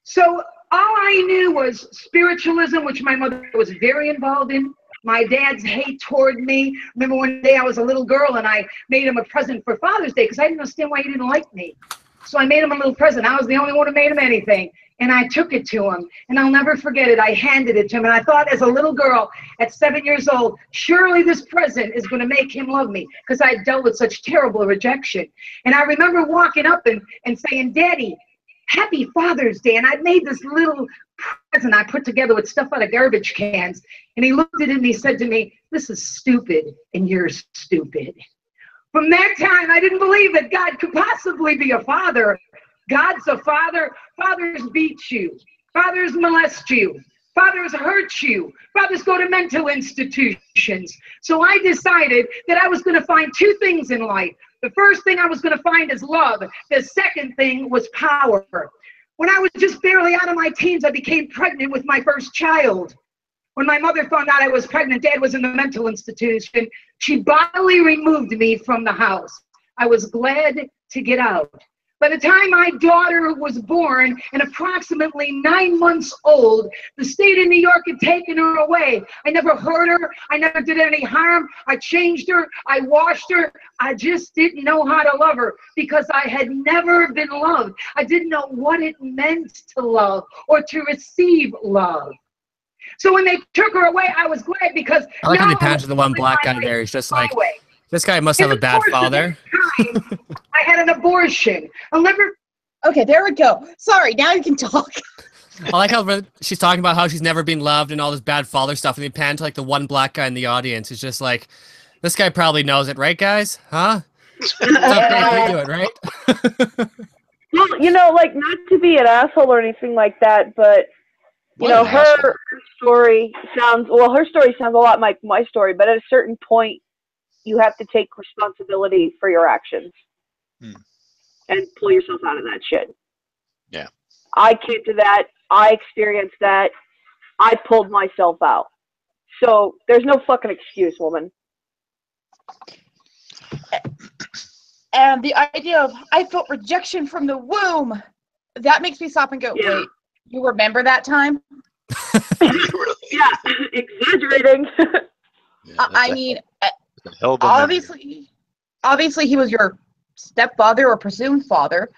So all I knew was spiritualism, which my mother was very involved in. My dad's hate toward me. Remember one day I was a little girl and I made him a present for Father's Day because I didn't understand why he didn't like me. So I made him a little present. I was the only one who made him anything. And I took it to him, and I'll never forget it. I handed it to him, and I thought as a little girl at 7 years old, surely this present is going to make him love me because I dealt with such terrible rejection. And I remember walking up and saying, Daddy, happy Father's Day. And I'd made this little present I put together with stuff out of garbage cans. And he looked at it and he said to me, this is stupid, and you're stupid. From that time, I didn't believe that God could possibly be a father. God's a father. Fathers beat you. Fathers molest you. Fathers hurt you. Fathers go to mental institutions. So I decided that I was going to find two things in life. The first thing I was going to find is love. The second thing was power. When I was just barely out of my teens, I became pregnant with my first child. When my mother found out I was pregnant, Dad was in the mental institution. She bodily removed me from the house. I was glad to get out. By the time my daughter was born and approximately 9 months old, the state of New York had taken her away. I never hurt her. I never did any harm. I changed her. I washed her. I just didn't know how to love her because I had never been loved. I didn't know what it meant to love or to receive love. So when they took her away, I was glad because I like how they pan to the one black guy there. He's just like, this guy must have a bad father. I had an abortion. I'll never. Okay, there we go. Sorry, now you can talk. I like how she's talking about how she's never been loved and all this bad father stuff, and they pan to like the one black guy in the audience. It's just like, this guy probably knows it, right, guys? Huh? It's okay, we do it, right? Well, you know, like, not to be an asshole or anything like that, but you know, her story sounds a lot like my story, but at a certain point, you have to take responsibility for your actions and pull yourself out of that shit. Yeah. I came to that. I experienced that. I pulled myself out. So there's no fucking excuse, woman. And the idea of, I felt rejection from the womb, that makes me stop and go, wait, you remember that time? Yeah, exaggerating. Yeah, I mean, obviously he was your stepfather or presumed father,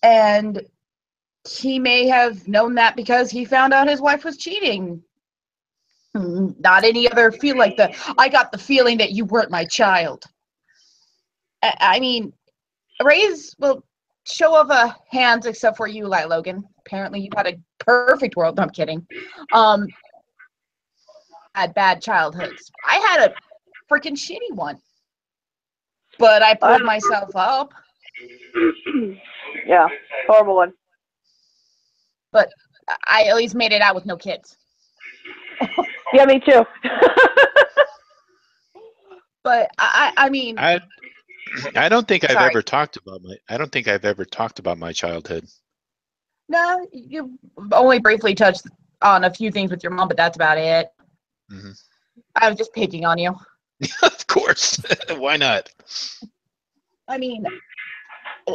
and he may have known that because he found out his wife was cheating. Not any other feel like I got the feeling that you weren't my child. I mean, show of hands except for you, Logan. Apparently you had a perfect world. No, I'm kidding. Had bad childhoods. I had a freaking shitty one. But I pulled myself up. Yeah, horrible one. But I at least made it out with no kids. Yeah, me too. But I mean, I don't think I've ever talked about my childhood. No, you only briefly touched on a few things with your mom, but that's about it. Mm-hmm. I was just picking on you. Of course. Why not? I mean,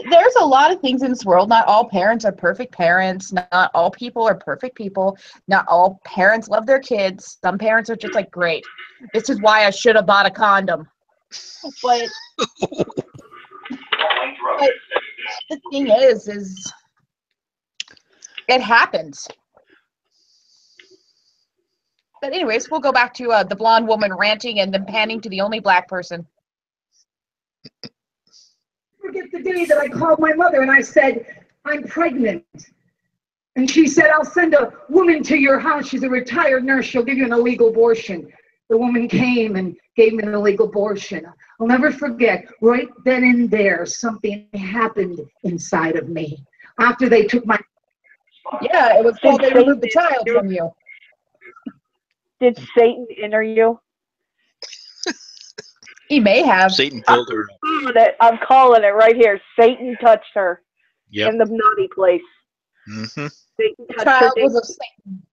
there's a lot of things in this world. Not all parents are perfect parents. Not all people are perfect people. Not all parents love their kids. Some parents are just like, great. This is why I should have bought a condom. But the thing is it happens. But anyways, we'll go back to the blonde woman ranting and then panning to the only black person. Forget the day that I called my mother and I said, I'm pregnant. And she said, I'll send a woman to your house. She's a retired nurse. She'll give you an illegal abortion. The woman came and gave me an illegal abortion. I'll never forget, right then and there, something happened inside of me. After they took my... Yeah, it was called they removed the child from you. Did Satan enter you? He may have. Satan filled her up. I'm calling it right here. Satan touched her Yep. in the naughty place. Mm-hmm. Satan The touched child her. was of Satan.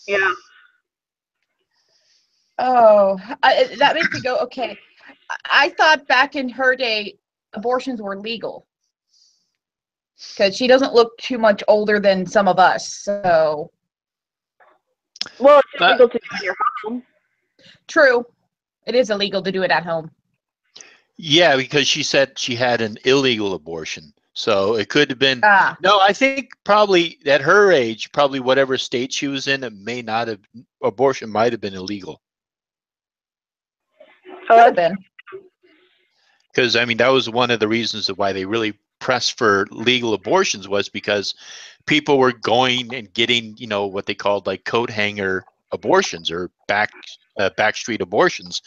Yeah. Oh, that makes me go, okay. I thought back in her day, abortions were legal. Because she doesn't look too much older than some of us, so. Well, it's illegal to do in your home. True. It is illegal to do it at home. Yeah, because she said she had an illegal abortion. So it could have been. No, I think probably at her age, probably whatever state she was in, it may not have, abortion might have been illegal. Could have been. Because, I mean, that was one of the reasons of why they really pressed for legal abortions, was because people were going and getting, you know, what they called like coat hanger abortions or backstreet abortions.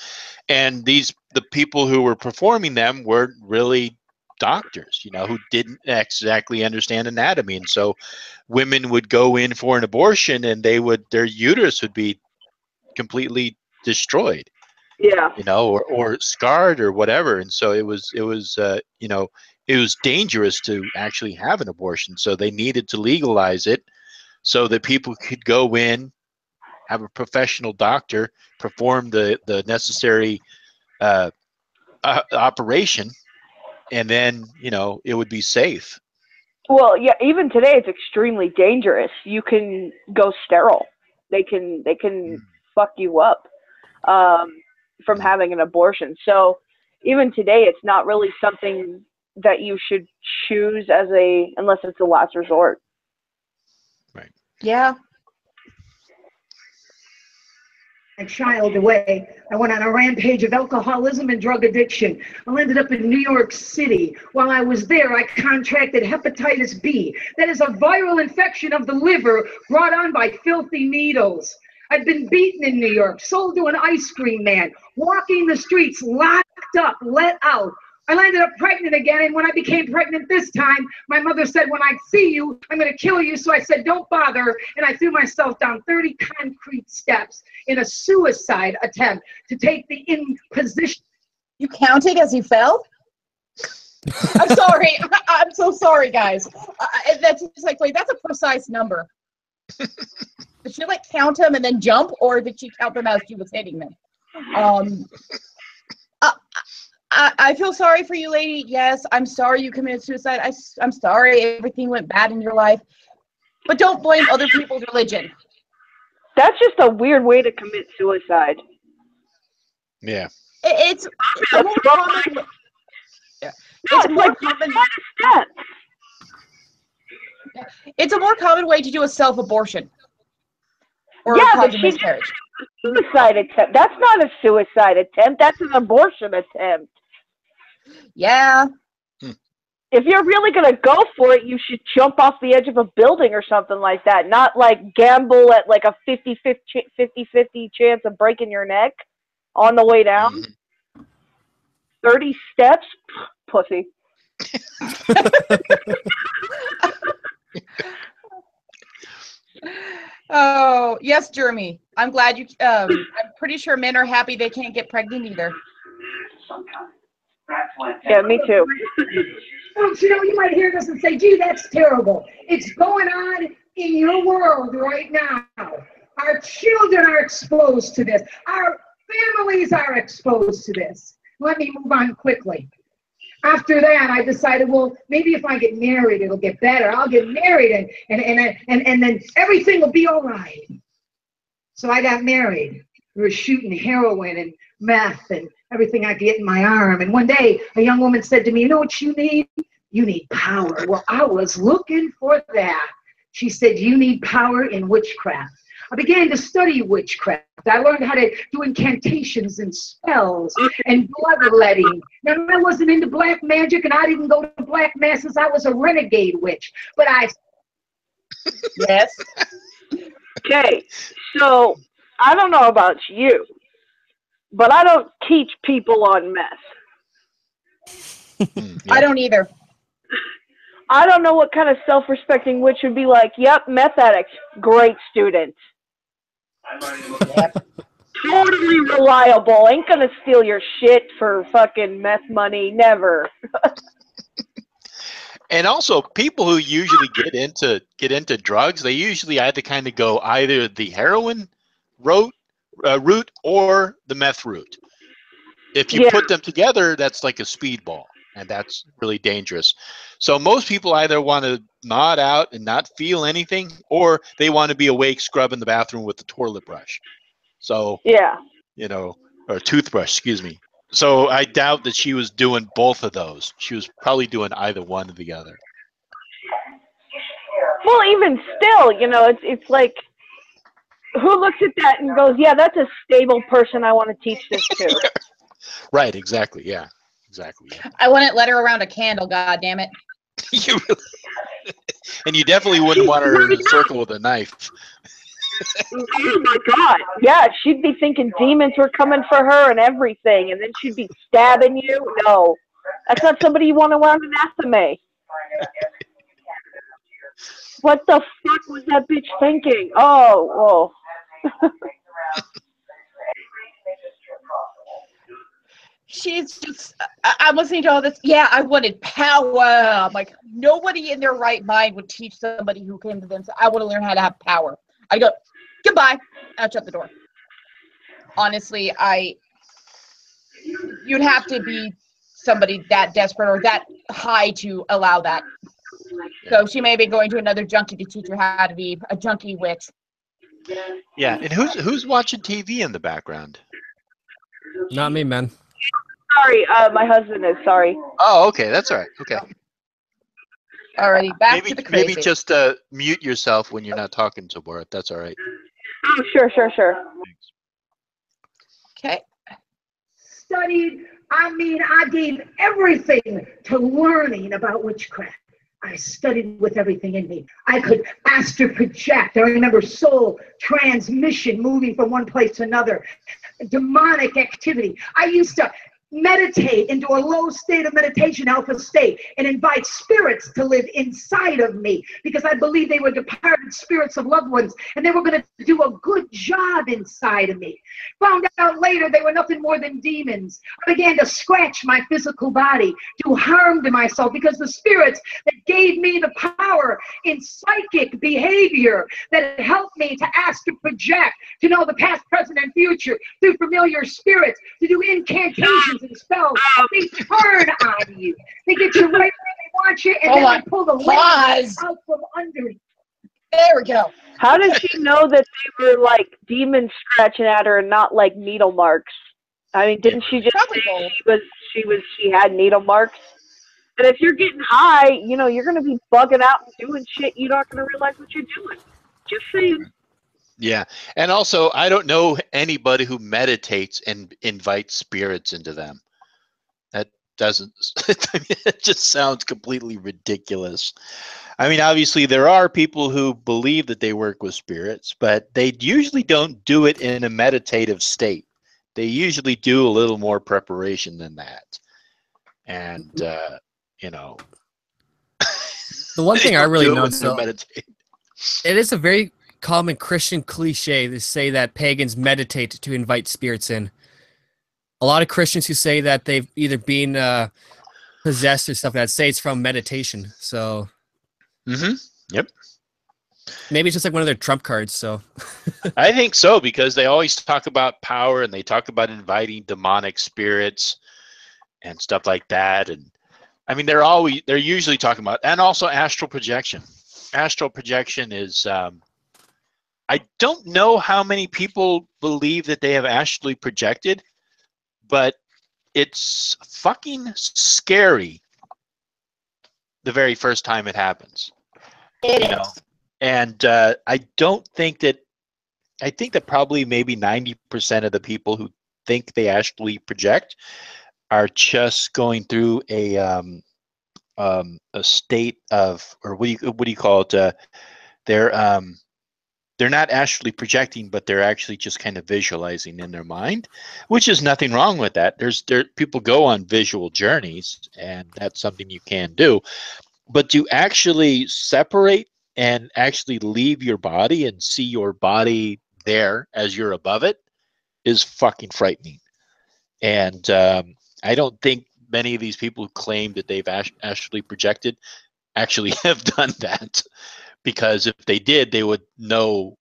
And the people who were performing them weren't really doctors, you know, who didn't exactly understand anatomy. And so women would go in for an abortion and their uterus would be completely destroyed. Yeah. You know, or scarred or whatever. And so it was you know, it was dangerous to actually have an abortion. So they needed to legalize it so that people could go in, have a professional doctor perform the necessary operation, and then, you know, it would be safe. Well, yeah, even today it's extremely dangerous. You can go sterile. They can fuck you up from having an abortion. So even today it's not really something that you should choose unless it's a last resort. Right. Yeah. A child away. I went on a rampage of alcoholism and drug addiction. I ended up in New York City. While I was there, I contracted hepatitis B. That is a viral infection of the liver brought on by filthy needles. I'd been beaten in New York, sold to an ice cream man, walking the streets, locked up, let out. I landed up pregnant again, and when I became pregnant this time, my mother said, when I see you, I'm going to kill you. So I said, don't bother, and I threw myself down 30 concrete steps in a suicide attempt to take the imposition. You counted as you fell? I'm sorry. I'm so sorry, guys. That's just like, wait, that's a precise number. Did she like count them and then jump, or did she count them as she was hitting them? I feel sorry for you, lady. Yes, I'm sorry you committed suicide. I'm sorry everything went bad in your life. But don't blame other people's religion. That's just a weird way to commit suicide. Yeah. It's a more common. Yeah. It's more common. It's a more common way to do a self-abortion. Or yeah, cause but a miscarriage. Suicide attempt. That's not a suicide attempt. That's an abortion attempt. Yeah. If you're really going to go for it, you should jump off the edge of a building or something like that. Not like gamble at like a 50-50 chance of breaking your neck on the way down. 30 steps? Pussy. Oh, yes, Jeremy. I'm glad you, I'm pretty sure men are happy they can't get pregnant either. Yeah, me too. Folks, you know, you might hear this and say, gee, that's terrible. It's going on in your world right now. Our children are exposed to this. Our families are exposed to this. Let me move on quickly. After that, I decided, well, maybe if I get married, it'll get better. I'll get married, and then everything will be all right. So I got married. We were shooting heroin and meth and everything I could get in my arm. And one day, a young woman said to me, you know what you need? You need power. Well, I was looking for that. She said, you need power in witchcraft. I began to study witchcraft. I learned how to do incantations and spells and bloodletting. Now, I wasn't into black magic, and I didn't go to black masses. I was a renegade witch. But I... Yes. Okay, so I don't know about you, but I don't teach people on meth. I don't either. I don't know what kind of self-respecting witch would be like, yep, meth addict, great student. Yep. Totally reliable, ain't gonna steal your shit for fucking meth money, never. And also, people who usually get into drugs, they usually either kind of go either the heroin route or the meth route. If you put them together, that's like a speedball, and that's really dangerous. So most people either want to nod out and not feel anything, or they want to be awake scrubbing the bathroom with the toilet brush. So or toothbrush, excuse me. So I doubt that she was doing both of those. She was probably doing either one or the other. Well, even still, it's like, who looks at that and goes, yeah, that's a stable person I want to teach this to. Right, exactly, yeah. Exactly. Yeah. I wouldn't let her around a candle, god damn it. And you definitely wouldn't want her in a circle with a knife. Oh my god. Yeah, she'd be thinking demons were coming for her and everything, and then she'd be stabbing you. No. That's not somebody you want around anathema. What the fuck was that bitch thinking? Oh, whoa. She's just, I'm listening to all this. Yeah, I wanted power. I'm like, nobody in their right mind would teach somebody who came to them. So I want to learn how to have power. I go, goodbye. I'll shut the door. Honestly, you'd have to be somebody that desperate or that high to allow that. So she may be going to another junkie to teach her how to be a junkie witch. Yeah, and who's watching TV in the background? Not me, man. Sorry, my husband is, sorry. Oh, okay, that's all right. Okay. Alrighty, back to the crazy. Maybe just mute yourself when you're not talking to Bora. That's all right. Oh, sure. Thanks. Okay. Studied, I gave everything to learning about witchcraft. I studied with everything in me. I could astral project. I remember soul transmission, moving from one place to another. Demonic activity. I used to meditate into a low state of meditation, alpha state, and invite spirits to live inside of me because I believed they were departed spirits of loved ones and they were going to do a good job inside of me. Found out later they were nothing more than demons. I began to scratch my physical body, do harm to myself because the spirits that gave me the power in psychic behavior that helped me to astral project, to know the past, present, and future through familiar spirits, to do incantations and spells. They turn on you. They get you right where they want you, and then they pull the legs out from under you. There we go. How does she know that they were like demons scratching at her and not like needle marks? I mean, didn't she just say she had needle marks? And if you're getting high, you're gonna be bugging out and doing shit you're not gonna realize what you're doing. Just saying. Yeah, and also I don't know anybody who meditates and invites spirits into them. That doesn't. It just sounds completely ridiculous. I mean, obviously there are people who believe that they work with spirits, but they usually don't do it in a meditative state. They usually do a little more preparation than that, and the one thing I really noticed, though, it is a very common Christian cliche to say that pagans meditate to invite spirits in. A lot of Christians who say that they've either been possessed or stuff like that say it's from meditation. So, Yep. Maybe it's just like one of their trump cards. So, I think so because they always talk about power and they talk about inviting demonic spirits and stuff like that. And I mean, they're usually talking about, and also astral projection. Astral projection is. I don't know how many people believe that they have astrally projected, but it's fucking scary the very first time it happens. It is. And I don't think that I think that probably maybe 90% of the people who think they actually project are just going through a state of, or what do you call it? They're not actually projecting, but they're actually just kind of visualizing in their mind, which is nothing wrong with that. People go on visual journeys, and that's something you can do. But to actually separate and actually leave your body and see your body there as you're above it is fucking frightening. And I don't think many of these people who claim that they've actually projected actually have done that, because if they did, they would know.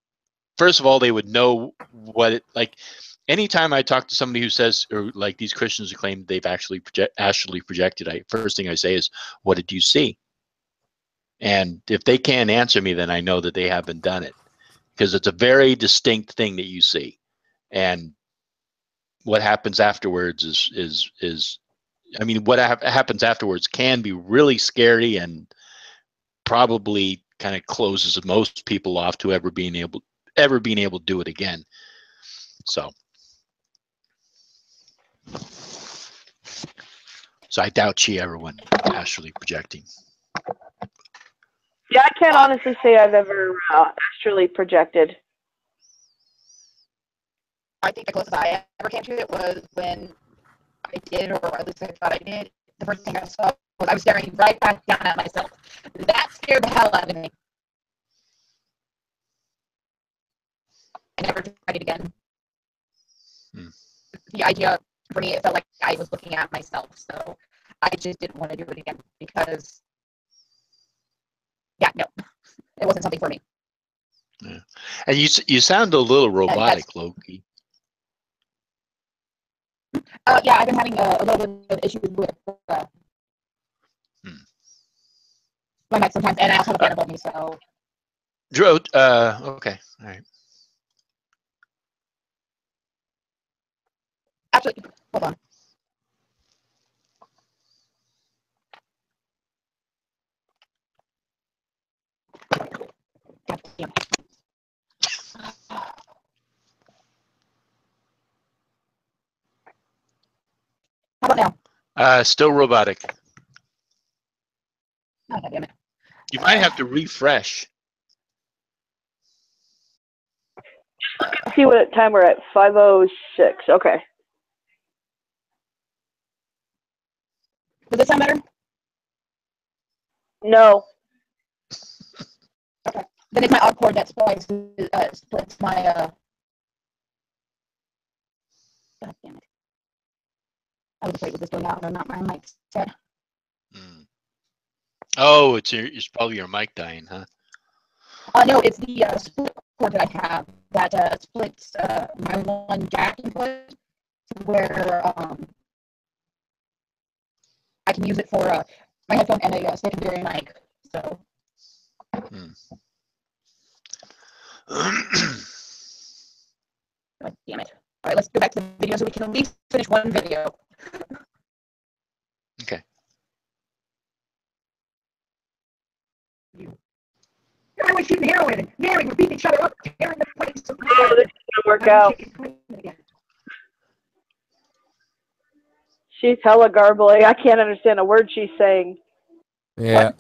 First of all, they would know what it like. Anytime I talk to somebody who says, or like these Christians who claim they've actually projected, first thing I say is, "What did you see?" And if they can't answer me, then I know that they haven't done it, because it's a very distinct thing that you see, and what happens afterwards is I mean, what happens afterwards can be really scary, and probably kind of closes most people off to ever being able to do it again. So I doubt she ever went astrally projecting. Yeah, I can't honestly say I've ever astrally projected. I think the closest I ever came to it was when I did, or at least I thought I did. The first thing I saw was I was staring right back down at myself. That scared the hell out of me. I never tried it again. The idea, for me, it felt like I was looking at myself, so I just didn't want to do it again, because, yeah, no, it wasn't something for me. Yeah. And you sound a little robotic, Loki. Yeah, I've been having a little bit of issues with my mic sometimes, and I also have a fan above me, so. Drew, okay, all right. Actually, hold on. God damn it. How about now? Still robotic. Oh, God damn it. You might have to refresh. Let's see what time we're at. 5:06. Okay. Does this sound better? No. Okay. Then it's my odd cord that splits my God damn it. I was afraid it was going out, not my mic set. Oh, it's probably your mic dying, huh? No, it's the split cord that I have that splits my one jack input to where I can use it for my headphone and a secondary mic. So. God damn it. All right, let's go back to the video so we can at least finish one video. Okay. I was shooting heroin. Mary would beat each other up, tearing the place apart. Oh, this is gonna work out. She's hella garbling. I can't understand a word she's saying. Yeah.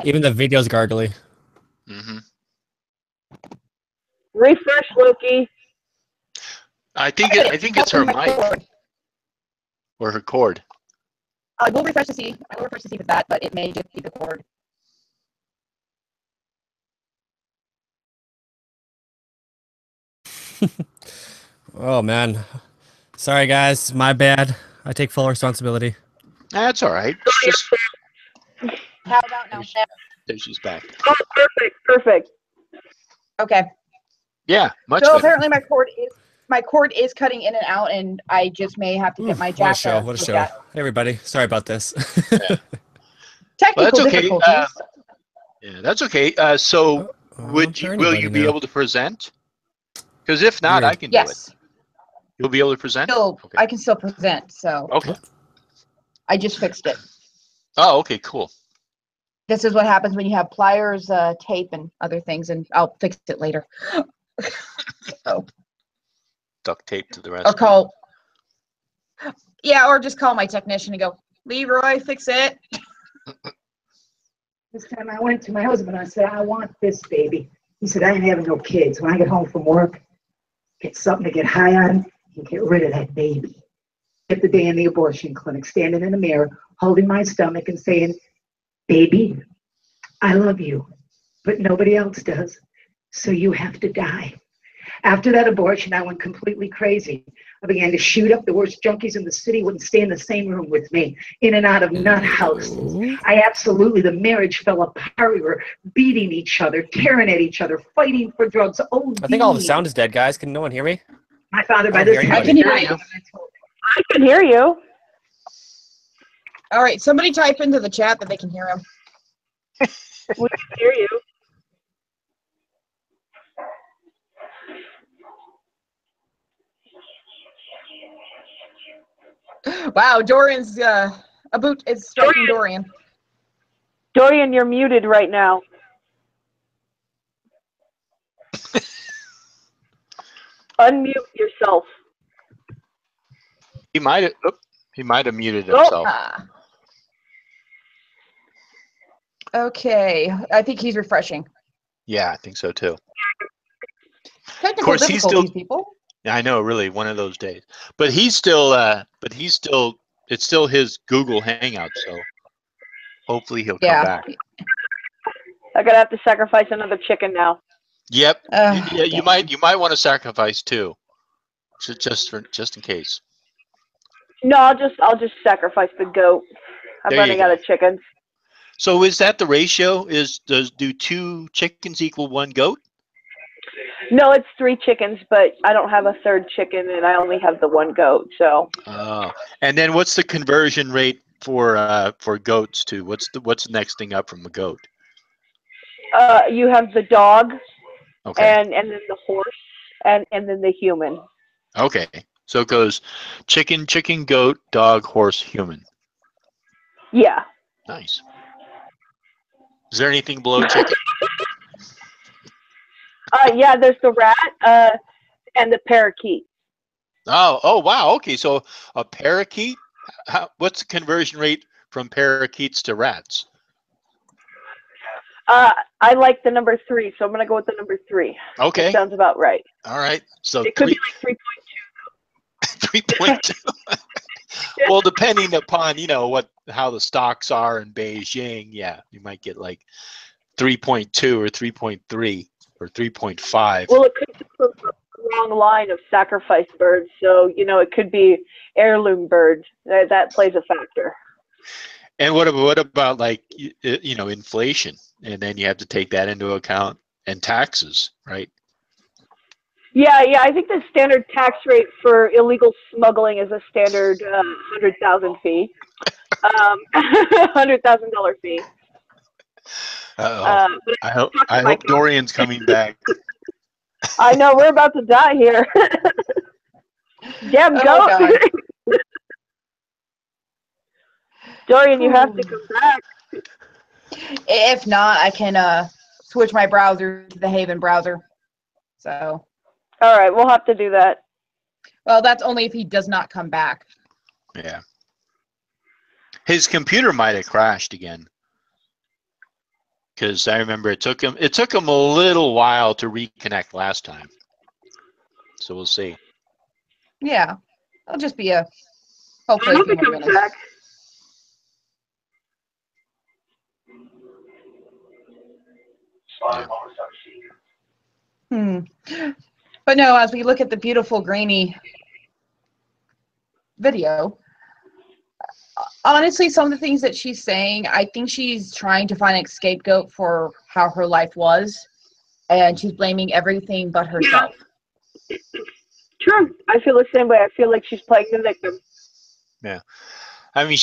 Even the video's gargly. Refresh, Loki. I think it's her mic or her cord. I will refresh to see. if it's that, but it may just be the cord. Oh man, sorry guys, my bad. I take full responsibility. That's all right. Just How about now? there she's back. Oh, perfect. Okay. Yeah, much So better. apparently my cord is cutting in and out, and I just may have to get my jack. What a show! Hey everybody, sorry about this. Technical difficulties. Yeah, that's okay. So will you be able to present? Because if not, I can do it. You'll be able to present? Okay. I can still present, so. Okay. I just fixed it. Oh, okay, cool. This is what happens when you have pliers, tape, and other things, and I'll fix it later. Oh. Duct tape to the Or rescue. call. Yeah, or just call my technician and go, Leroy, fix it. This time I went to my husband. I said, I want this baby. He said, I ain't having no kids. When I get home from work, get something to get high on and get rid of that baby. At the day in the abortion clinic, standing in the mirror, holding my stomach and saying, baby, I love you, but nobody else does. So you have to die. After that abortion, I went completely crazy. I began to shoot up. The worst junkies in the city wouldn't stay in the same room with me, in and out of nut houses. The marriage fell apart. We were beating each other, tearing at each other, fighting for drugs. I think all the sound is dead, guys. Can no one hear me? My father, by I this don't hear time, I can hear you. I can hear you. All right, somebody type into the chat that they can hear him. We can hear you. Wow, Dorian's a boot is striking Dorian. Dorian, you're muted right now. Unmute yourself. He might have muted himself. Okay, I think he's refreshing. Yeah, I think so too. Technical course, he's still- difficulties, people. Yeah, I know, really, one of those days. But he's still, it's still his Google Hangout, so hopefully he'll come back. I'm gonna have to sacrifice another chicken now. Yep. Yeah, you dang. might want to sacrifice two, just in case. No, I'll just sacrifice the goat. I'm There you running out go. of chickens. So is that the ratio? Do 2 chickens equal 1 goat? No, it's 3 chickens, but I don't have a third chicken, and I only have the 1 goat. So. Oh, and then what's the conversion rate for goats to what's the next thing up from a goat? You have the dog, Okay. and then the horse, and then the human. Okay. So it goes chicken, goat, dog, horse, human. Yeah. Nice. Is there anything below chicken? Yeah, there's the rat, and the parakeet. Oh, wow. Okay, so a parakeet. What's the conversion rate from parakeets to rats? I like the number 3, so I'm gonna go with the number 3. Okay. That sounds about right. All right. So It could be like 3.2. Well, depending upon how the stocks are in Beijing, yeah, you might get like 3.2 or 3.3 or 3.5. Well, it could be from a long line of sacrifice birds, so it could be heirloom birds. That plays a factor. And what about like inflation, and then you have to take that into account, and taxes, right? Yeah. I think the standard tax rate for illegal smuggling is a standard $100,000 fee, $100,000 fee. I hope Dorian's coming back. I know, we're about to die here. Damn goat. Dorian, you have to come back. If not, I can switch my browser to the Heathen browser. So. All right, we'll have to do that. Well, that's only if he does not come back. Yeah. His computer might have crashed again. Because I remember it took him a little while to reconnect last time. So we'll see. Yeah. It'll just be hopefully I hope a few he more comes minutes. back. But no, as we look at the beautiful grainy video, honestly, some of the things that she's saying, I think she's trying to find a scapegoat for how her life was, and she's blaming everything but herself. Yeah. True. I feel the same way. I feel like she's playing the victim. Yeah. I mean,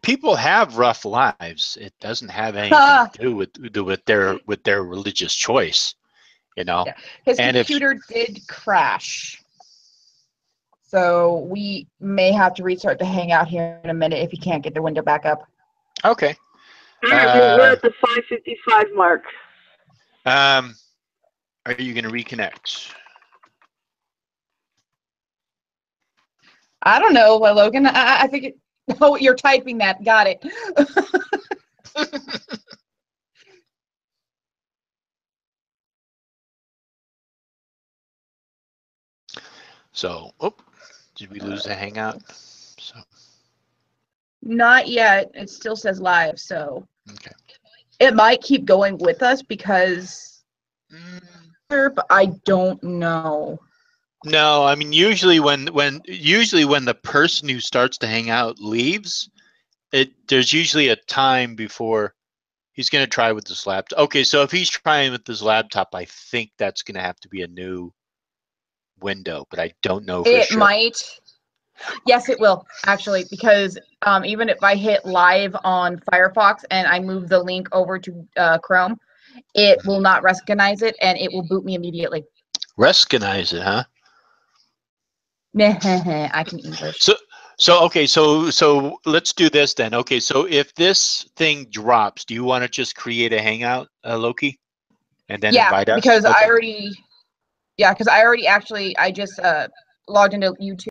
people have rough lives. It doesn't have anything to do with their religious choice, Yeah. His computer did crash. So we may have to restart the Hangout here in a minute if you can't get the window back up. Okay. All right, we're at the 5:55 mark. are you going to reconnect? I don't know, Logan. I think it. Oh, you're typing that. Got it. So, oh, did we lose the hangout? So, Not yet. It still says live, so okay. it might keep going with us because, but I don't know. No, I mean usually when the person who starts to hang out leaves, there's usually a time before he's going to try with this laptop. Okay, so if he's trying with this laptop, I think that's going to have to be a new window, but I don't know for It sure. might. Yes, it will actually, because even if I hit live on Firefox and I move the link over to Chrome, it will not recognize it and it will boot me immediately. Recognize it, huh? I can English. So okay, so let's do this then. Okay, so if this thing drops, do you want to just create a hangout, Loki, and then invite us? Because Okay. I already actually I just logged into YouTube.